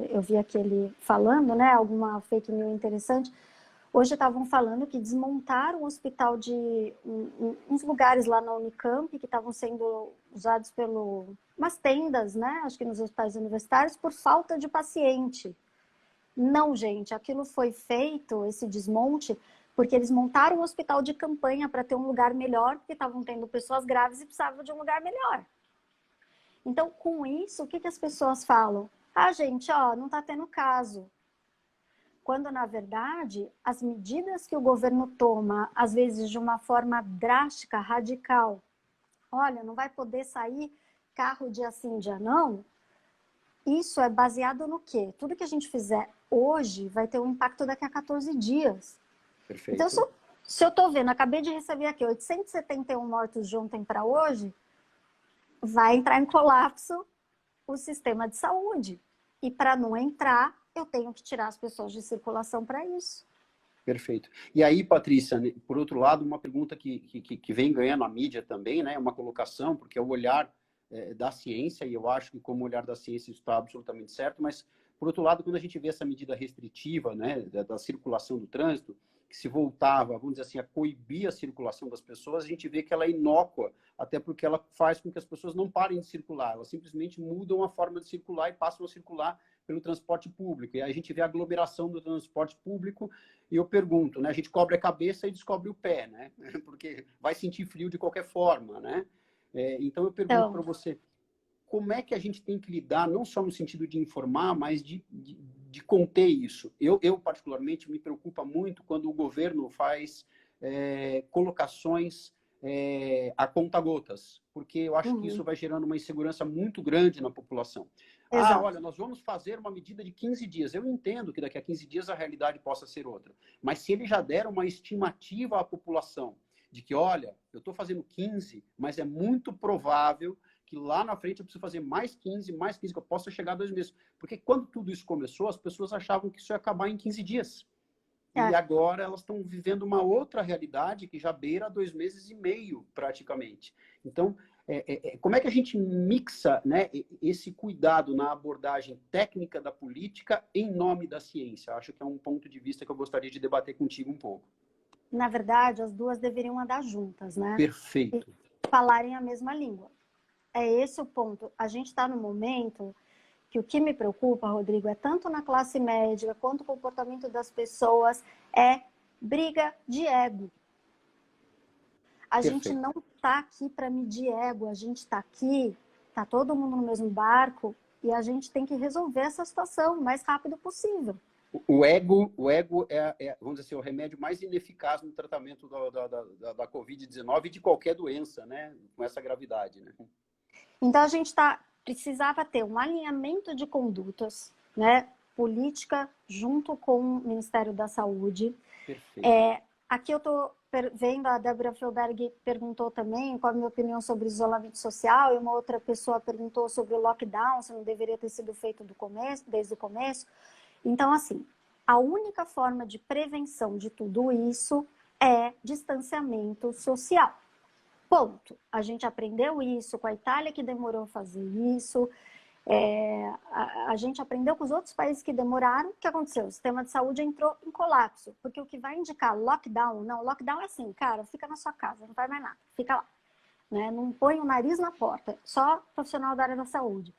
eu vi aquele falando, né, alguma fake news interessante. Hoje estavam falando que desmontaram um hospital de uns lugares lá na Unicamp que estavam sendo usados umas tendas, né, acho que nos hospitais universitários, por falta de paciente. Não, gente, aquilo foi feito, esse desmonte, porque eles montaram um hospital de campanha para ter um lugar melhor, porque estavam tendo pessoas graves e precisavam de um lugar melhor. Então, com isso, o que as pessoas falam? Ah, gente, não está tendo caso. Quando, na verdade, as medidas que o governo toma, às vezes de uma forma drástica, radical, olha, não vai poder sair carro dia sim, dia não, isso é baseado no quê? Tudo que a gente fizer hoje vai ter um impacto daqui a 14 dias. Perfeito. Então, se eu estou vendo, acabei de receber aqui 871 mortos de ontem para hoje, vai entrar em colapso o sistema de saúde. E para não entrar, eu tenho que tirar as pessoas de circulação para isso. Perfeito. E aí, Patrícia, por outro lado, uma pergunta que vem ganhando a mídia também, né? Uma colocação, porque é o olhar da ciência, e eu acho que como olhar da ciência isso está absolutamente certo, mas, por outro lado, quando a gente vê essa medida restritiva, né, da circulação do trânsito, que se voltava, vamos dizer assim, a coibir a circulação das pessoas, a gente vê que ela é inócua, até porque ela faz com que as pessoas não parem de circular, elas simplesmente mudam a forma de circular e passam a circular pelo transporte público. E aí a gente vê a aglomeração do transporte público e eu pergunto, né, a gente cobre a cabeça e descobre o pé, né, porque vai sentir frio de qualquer forma, né? Então eu pergunto para você, como é que a gente tem que lidar, não só no sentido de informar, mas de conter isso? Eu, particularmente, me preocupa muito quando o governo faz colocações a conta-gotas, porque eu acho que isso vai gerando uma insegurança muito grande na população. Exato. Olha, nós vamos fazer uma medida de 15 dias. Eu entendo que daqui a 15 dias a realidade possa ser outra, mas se ele já der uma estimativa à população de que, olha, eu estou fazendo 15, mas é muito provável que lá na frente eu preciso fazer mais 15, que eu possa chegar a 2 meses. Porque quando tudo isso começou, as pessoas achavam que isso ia acabar em 15 dias. E agora elas estão vivendo uma outra realidade que já beira 2 meses e meio, praticamente. Então, como é que a gente mixa, né, esse cuidado na abordagem técnica da política em nome da ciência? Acho que é um ponto de vista que eu gostaria de debater contigo um pouco. Na verdade, as duas deveriam andar juntas, né? Perfeito. E falarem a mesma língua. É esse o ponto. A gente está no momento que o que me preocupa, Rodrigo, é tanto na classe média quanto o comportamento das pessoas, é briga de ego. A gente não está aqui para medir ego, a gente está aqui, está todo mundo no mesmo barco, e a gente tem que resolver essa situação o mais rápido possível. O ego vamos dizer assim, o remédio mais ineficaz no tratamento da Covid-19 e de qualquer doença, né? Com essa gravidade, né? Então, a gente precisava ter um alinhamento de condutas, né? Política junto com o Ministério da Saúde. Perfeito. Aqui eu estou vendo, a Débora Felberg perguntou também qual a minha opinião sobre isolamento social, e uma outra pessoa perguntou sobre o lockdown, se não deveria ter sido feito desde o começo. Então, assim, a única forma de prevenção de tudo isso é distanciamento social. Ponto. A gente aprendeu isso com a Itália, que demorou a fazer isso. A gente aprendeu com os outros países que demoraram. O que aconteceu? O sistema de saúde entrou em colapso. Porque o que vai indicar lockdown, não, lockdown é assim, cara, fica na sua casa, não faz mais nada, fica lá. Né? Não põe o nariz na porta, só profissional da área da saúde.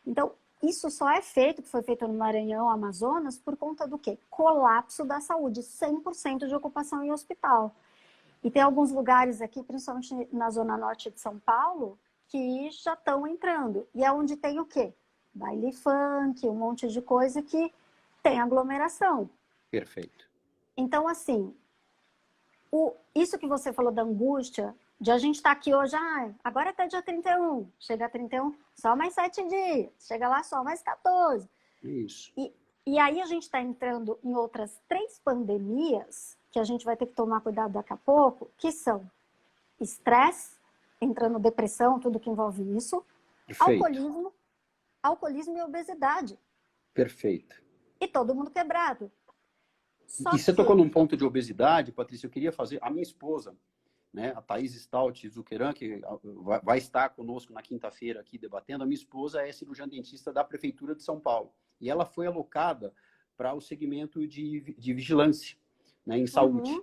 Então, isso só é feito, que foi feito no Maranhão, Amazonas, por conta do quê? Colapso da saúde, 100% de ocupação em hospital. E tem alguns lugares aqui, principalmente na zona norte de São Paulo, que já estão entrando. E é onde tem o quê? Baile funk, um monte de coisa que tem aglomeração. Perfeito. Então, assim, isso que você falou da angústia, de a gente estar aqui hoje, agora até dia 31, chega a 31, só mais 7 dias, chega lá só mais 14. Isso. E aí a gente está entrando em outras 3 pandemias, que a gente vai ter que tomar cuidado daqui a pouco, que são estresse, entrando depressão, tudo que envolve isso, alcoolismo e obesidade. Perfeito. E todo mundo quebrado. E você tocou num ponto de obesidade, Patrícia, eu queria fazer... A minha esposa, né, a Thaís Stout Zuccheran, que vai estar conosco na quinta-feira aqui debatendo, a minha esposa é cirurgiã dentista da Prefeitura de São Paulo. E ela foi alocada para o segmento de vigilância, né, em saúde.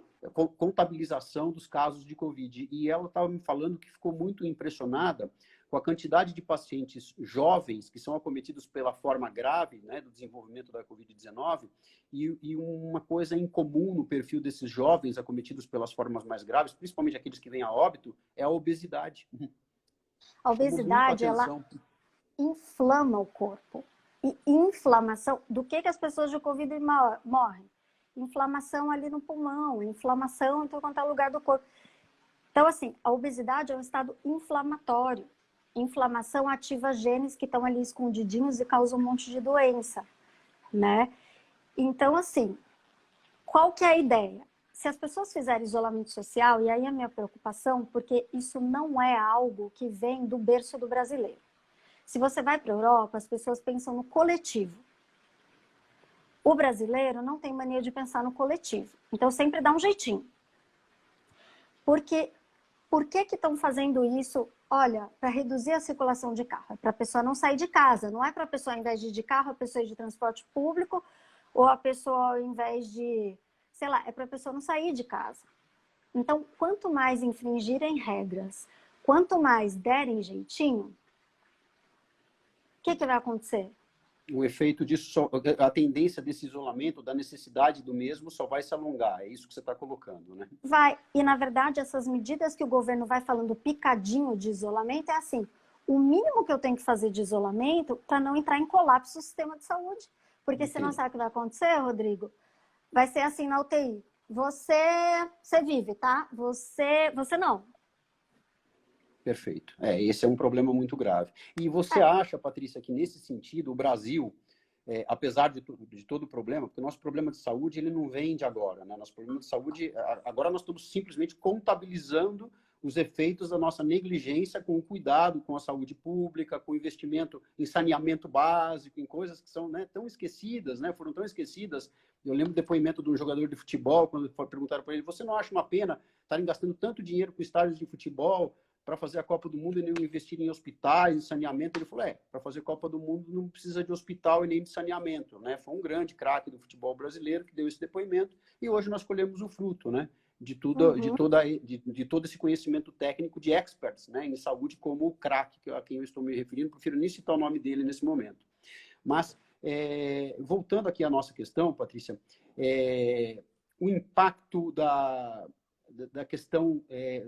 Contabilização dos casos de Covid. E ela estava me falando que ficou muito impressionada com a quantidade de pacientes jovens que são acometidos pela forma grave, né, do desenvolvimento da Covid-19, e uma coisa em comum no perfil desses jovens acometidos pelas formas mais graves, principalmente aqueles que vêm a óbito, é a obesidade. A obesidade, ela inflama o corpo. E inflamação, do que as pessoas de Covid morrem? Inflamação ali no pulmão, inflamação em todo quanto é lugar do corpo. Então, assim, a obesidade é um estado inflamatório. Inflamação ativa genes que estão ali escondidinhos e causam um monte de doença, né? Então, assim, qual que é a ideia? Se as pessoas fizerem isolamento social, e aí é a minha preocupação, porque isso não é algo que vem do berço do brasileiro. Se você vai para a Europa, as pessoas pensam no coletivo. O brasileiro não tem mania de pensar no coletivo. Então, sempre dá um jeitinho. Porque por que estão fazendo isso? Olha, para reduzir a circulação de carro. É para a pessoa não sair de casa. Não é para a pessoa, ao invés de ir de carro, a pessoa ir de transporte público, ou a pessoa, ao invés de... Sei lá, é para a pessoa não sair de casa. Então, quanto mais infringirem regras, quanto mais derem jeitinho, o que vai acontecer? O efeito disso, a tendência desse isolamento, da necessidade do mesmo, só vai se alongar. É isso que você está colocando, né? Vai. E, na verdade, essas medidas que o governo vai falando picadinho de isolamento é assim, o mínimo que eu tenho que fazer de isolamento para não entrar em colapso no sistema de saúde. Porque você não sabe o que vai acontecer, Rodrigo? Vai ser assim na UTI. Você vive, tá? Você não. Perfeito. Esse é um problema muito grave. E você acha, Patrícia, que nesse sentido o Brasil, apesar de todo o problema, porque o nosso problema de saúde ele não vem de agora, né? Nosso problema de saúde, agora nós estamos simplesmente contabilizando os efeitos da nossa negligência com o cuidado com a saúde pública, com o investimento em saneamento básico, em coisas que são, né, tão esquecidas, né? Foram tão esquecidas. Eu lembro do depoimento de um jogador de futebol, quando perguntaram para ele, você não acha uma pena estarem gastando tanto dinheiro com estádios de futebol para fazer a Copa do Mundo e nem investir em hospitais, em saneamento? Ele falou, para fazer Copa do Mundo não precisa de hospital e nem de saneamento, né? Foi um grande craque do futebol brasileiro que deu esse depoimento e hoje nós colhemos o fruto, né? De todo esse conhecimento técnico de experts, né, em saúde, como o craque a quem eu estou me referindo, prefiro nem citar o nome dele nesse momento. Mas, voltando aqui à nossa questão, Patrícia, o impacto da questão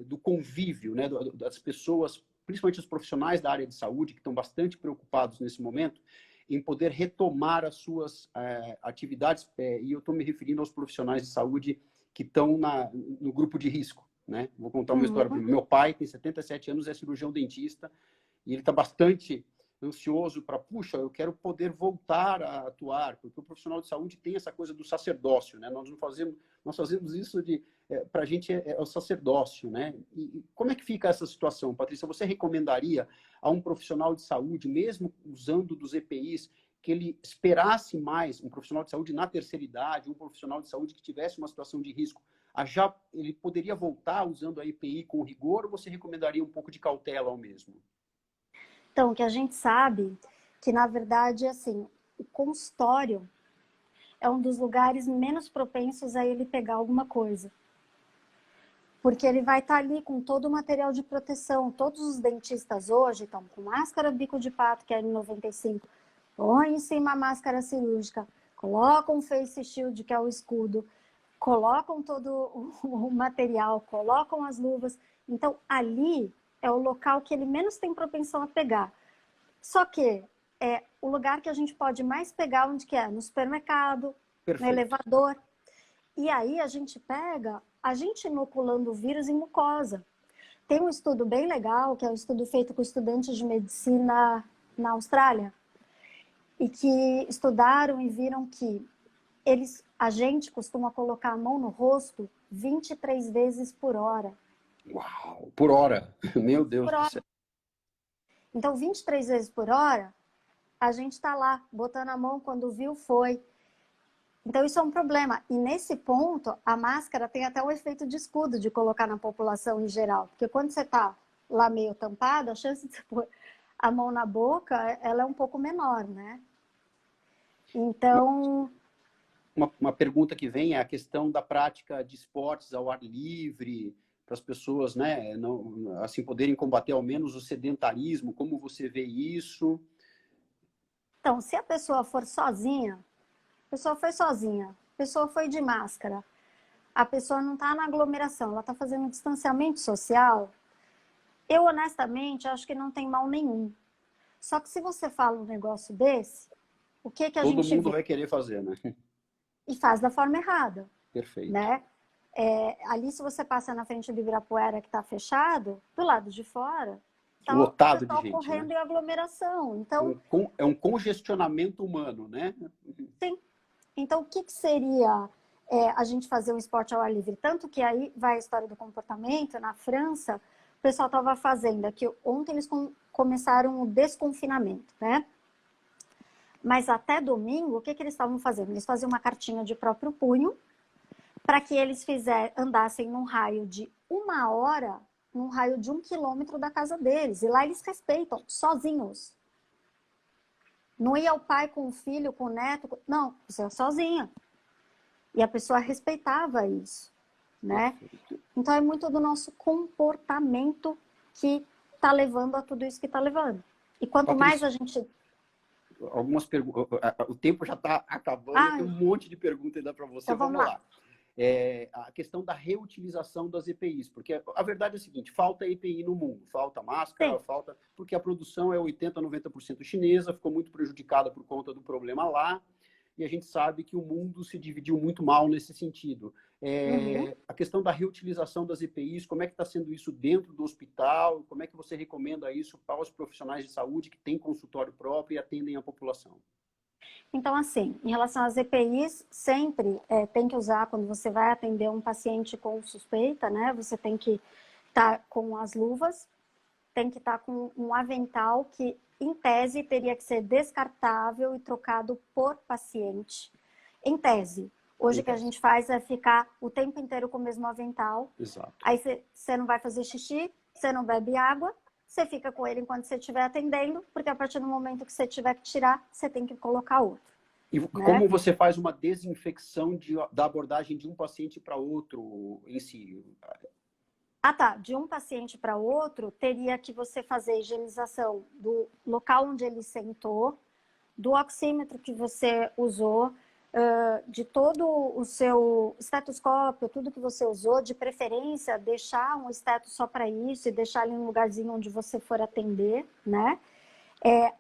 do convívio, né, das pessoas, principalmente os profissionais da área de saúde, que estão bastante preocupados nesse momento, em poder retomar as suas atividades, e eu estou me referindo aos profissionais de saúde que estão no grupo de risco, né? Vou contar uma história para meu pai, tem 77 anos, é cirurgião dentista, e ele está bastante ansioso para, puxa, eu quero poder voltar a atuar, porque o profissional de saúde tem essa coisa do sacerdócio, né? Nós fazemos isso para a gente é o sacerdócio, né? E como é que fica essa situação, Patrícia? Você recomendaria a um profissional de saúde, mesmo usando dos EPIs, que ele esperasse mais, um profissional de saúde na terceira idade, um profissional de saúde que tivesse uma situação de risco, ele poderia voltar usando a EPI com rigor, ou você recomendaria um pouco de cautela ao mesmo? Então, o que a gente sabe que, na verdade, assim, o consultório é um dos lugares menos propensos a ele pegar alguma coisa. Porque ele vai estar ali com todo o material de proteção. Todos os dentistas hoje estão com máscara bico de pato, que é N95, põe em cima a máscara cirúrgica, colocam o face shield, que é o escudo, colocam todo o material, colocam as luvas. Então, ali é o local que ele menos tem propensão a pegar. Só que é o lugar que a gente pode mais pegar, onde que é? No supermercado, Perfeito. no elevador. E aí a gente pega, a gente inoculando o vírus em mucosa. Tem um estudo bem legal, que é um estudo feito com estudantes de medicina na Austrália, e que estudaram e viram que a gente costuma colocar a mão no rosto 23 vezes por hora. Uau! Por hora! Meu Deus do céu! Então, 23 vezes por hora, a gente está lá, botando a mão, quando viu, foi. Então, isso é um problema. E nesse ponto, a máscara tem até um efeito de escudo de colocar na população em geral. Porque quando você está lá meio tampado, a chance de você pôr a mão na boca, ela é um pouco menor, né? Então... Uma pergunta que vem é a questão da prática de esportes ao ar livre, para as pessoas, né, não, assim, poderem combater ao menos o sedentarismo. Como você vê isso? Então, se a pessoa for sozinha, a pessoa foi sozinha, a pessoa foi de máscara, a pessoa não está na aglomeração, ela está fazendo um distanciamento social, eu honestamente acho que não tem mal nenhum. Só que se você fala um negócio desse, o que a gente Todo mundo vê? vai querer fazer, né? E faz da forma errada. Perfeito. Né? Ali, se você passa na frente do Ibirapuera, que está fechado, do lado de fora, está lotado de gente, correndo, né? em aglomeração. Então, é um congestionamento humano, né? Sim. Então, o que seria a gente fazer um esporte ao ar livre? Tanto que aí vai a história do comportamento. Na França, o pessoal estava fazendo aqui. Ontem eles começaram o desconfinamento, né? Mas até domingo, o que eles estavam fazendo? Eles faziam uma cartinha de próprio punho para que eles andassem num raio de 1 hora, num raio de 1 quilômetro da casa deles. E lá eles respeitam, sozinhos. Não ia o pai com o filho, com o neto. Não, você é sozinha. E a pessoa respeitava isso, né? Então é muito do nosso comportamento que está levando a tudo isso que está levando. E quanto mais a gente... Algumas perguntas... O tempo já está acabando, tem um monte de perguntas ainda para você. Então vamos lá. A questão da reutilização das EPIs, porque a verdade é a seguinte: falta EPI no mundo, falta máscara, falta, porque a produção é 80%, 90% chinesa, ficou muito prejudicada por conta do problema lá, e a gente sabe que o mundo se dividiu muito mal nesse sentido. A questão da reutilização das EPIs, como é que está sendo isso dentro do hospital? Como é que você recomenda isso para os profissionais de saúde que têm consultório próprio e atendem a população? Então, assim, em relação às EPIs, sempre tem que usar, quando você vai atender um paciente com suspeita, né? Você tem que estar com as luvas, tem que estar com um avental que, em tese, teria que ser descartável e trocado por paciente. Em tese. Hoje o que a gente faz é ficar o tempo inteiro com o mesmo avental. Exato. Aí você não vai fazer xixi, você não bebe água, você fica com ele enquanto você estiver atendendo, porque a partir do momento que você tiver que tirar, você tem que colocar outro. E como você faz uma desinfecção da abordagem de um paciente para outro em si? De um paciente para outro, teria que você fazer higienização do local onde ele sentou, do oxímetro que você usou, de todo o seu estetoscópio, tudo que você usou, de preferência, deixar um esteto só para isso e deixar ele em um lugarzinho onde você for atender, né?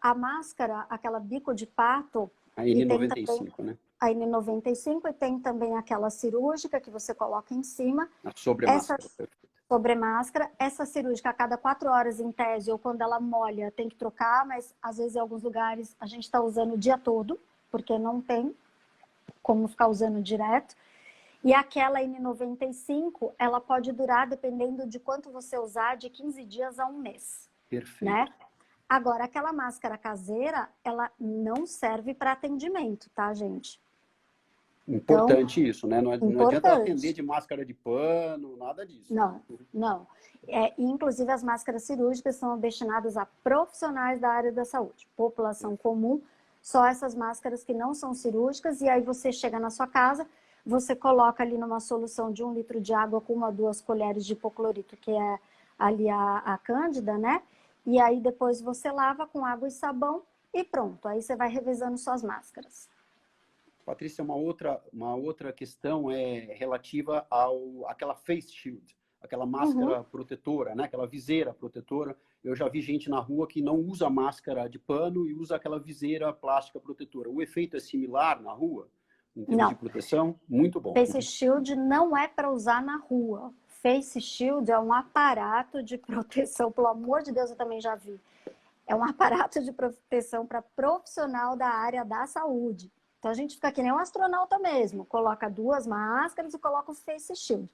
A máscara, aquela bico de pato, A e tem N95, também né? a N95 e tem também aquela cirúrgica que você coloca em cima. A sobre Essa máscara. sobre máscara, essa cirúrgica a cada 4 horas em tese, ou quando ela molha, tem que trocar, mas às vezes em alguns lugares a gente está usando o dia todo, porque não tem como ficar usando direto. E aquela N95, ela pode durar, dependendo de quanto você usar, de 15 dias a um mês. Perfeito. Né? Agora, aquela máscara caseira, ela não serve para atendimento, tá, gente? Importante Então, isso, né? Não adianta atender de máscara de pano, nada disso. Não, não. Inclusive, as máscaras cirúrgicas são destinadas a profissionais da área da saúde. População comum, só essas máscaras que não são cirúrgicas, e aí você chega na sua casa, você coloca ali numa solução de 1 litro de água com 1 a 2 colheres de hipoclorito, que é ali a cândida, né? E aí depois você lava com água e sabão e pronto. Aí você vai revezando suas máscaras. Patrícia, uma outra questão é relativa àquela face shield, aquela máscara protetora, né? Aquela viseira protetora. Eu já vi gente na rua que não usa máscara de pano e usa aquela viseira plástica protetora. O efeito é similar na rua, em termos de proteção? Muito bom. Face shield não é para usar na rua. Face shield é um aparato de proteção, pelo amor de Deus, eu também já vi. É um aparato de proteção para profissional da área da saúde. Então, a gente fica que nem um astronauta mesmo. Coloca 2 máscaras e coloca o face shield.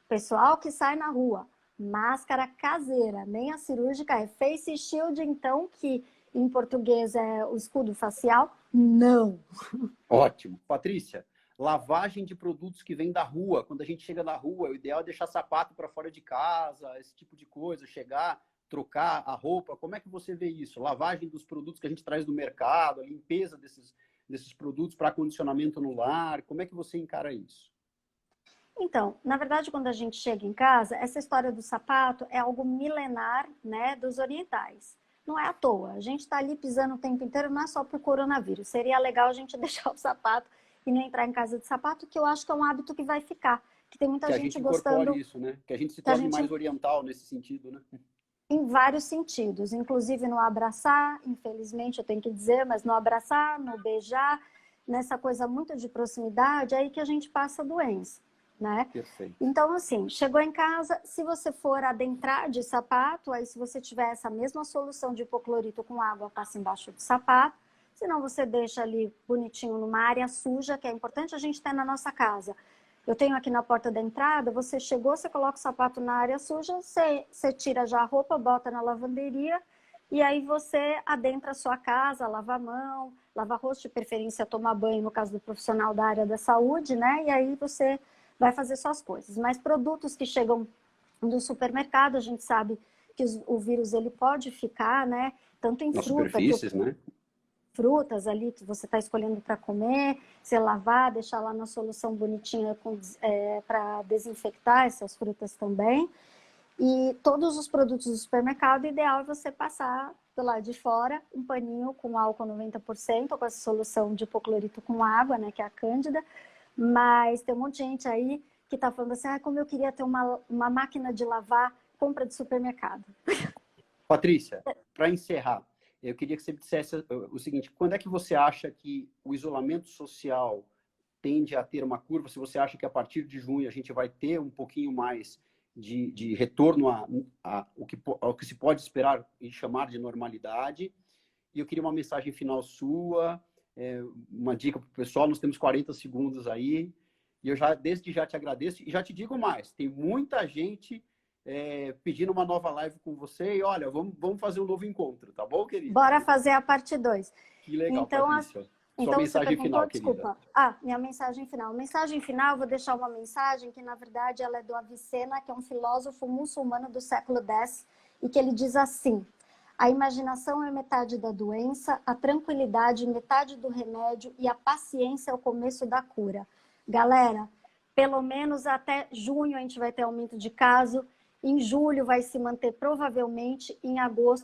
Pessoal que sai na rua, máscara caseira, nem a cirúrgica é face shield, então, que em português é o escudo facial, não. Ótimo. Patrícia, lavagem de produtos que vêm da rua. Quando a gente chega na rua, o ideal é deixar sapato para fora de casa, esse tipo de coisa, chegar, trocar a roupa. Como é que você vê isso? Lavagem dos produtos que a gente traz do mercado, a limpeza desses produtos para acondicionamento no lar. Como é que você encara isso? Então, na verdade, quando a gente chega em casa, essa história do sapato é algo milenar, né, dos orientais. Não é à toa. A gente está ali pisando o tempo inteiro, não é só por coronavírus. Seria legal a gente deixar o sapato e não entrar em casa de sapato, que eu acho que é um hábito que vai ficar. Que tem muita gente gostando. Isso, né? Que a gente se torne mais oriental nesse sentido, né? Em vários sentidos, inclusive no abraçar, infelizmente eu tenho que dizer, mas no abraçar, no beijar, nessa coisa muito de proximidade, é aí que a gente passa a doença, né? Perfeito. Então, assim, chegou em casa, se você for adentrar de sapato, aí se você tiver essa mesma solução de hipoclorito com água, passa embaixo do sapato, senão você deixa ali bonitinho numa área suja, que é importante a gente ter na nossa casa. Eu tenho aqui na porta da entrada, você chegou, você coloca o sapato na área suja, você tira já a roupa, bota na lavanderia e aí você adentra a sua casa, lava a mão, lava rosto, de preferência tomar banho, no caso do profissional da área da saúde, né? E aí você vai fazer suas coisas. Mas produtos que chegam do supermercado, a gente sabe que o vírus ele pode ficar, né? Tanto em nas fruta, superfícies, né? Frutas ali que você está escolhendo para comer, você lavar, deixar lá na solução bonitinha para desinfectar essas frutas também. E todos os produtos do supermercado, o ideal é você passar do lado de fora um paninho com álcool 90%, ou com essa solução de hipoclorito com água, né, que é a cândida. Mas tem um monte de gente aí que está falando assim, como eu queria ter uma máquina de lavar, compra de supermercado. Patrícia, para encerrar, eu queria que você dissesse o seguinte: quando é que você acha que o isolamento social tende a ter uma curva? Se você acha que a partir de junho a gente vai ter um pouquinho mais de retorno ao que se pode esperar e chamar de normalidade? E eu queria uma mensagem final sua, uma dica para o pessoal. Nós temos 40 segundos aí. E eu desde já te agradeço. E já te digo mais: tem muita gente pedindo uma nova live com você e olha, vamos fazer um novo encontro, tá bom, querida? Bora fazer a parte 2. Que legal, então, Patrícia. Então, mensagem final, desculpa. querida. Minha mensagem final. Mensagem final, vou deixar uma mensagem que, na verdade, ela é do Avicena, que é um filósofo muçulmano do século X, e que ele diz assim: a imaginação é metade da doença, a tranquilidade metade do remédio e a paciência é o começo da cura. Galera, pelo menos até junho a gente vai ter aumento de caso, em julho vai se manter provavelmente, em agosto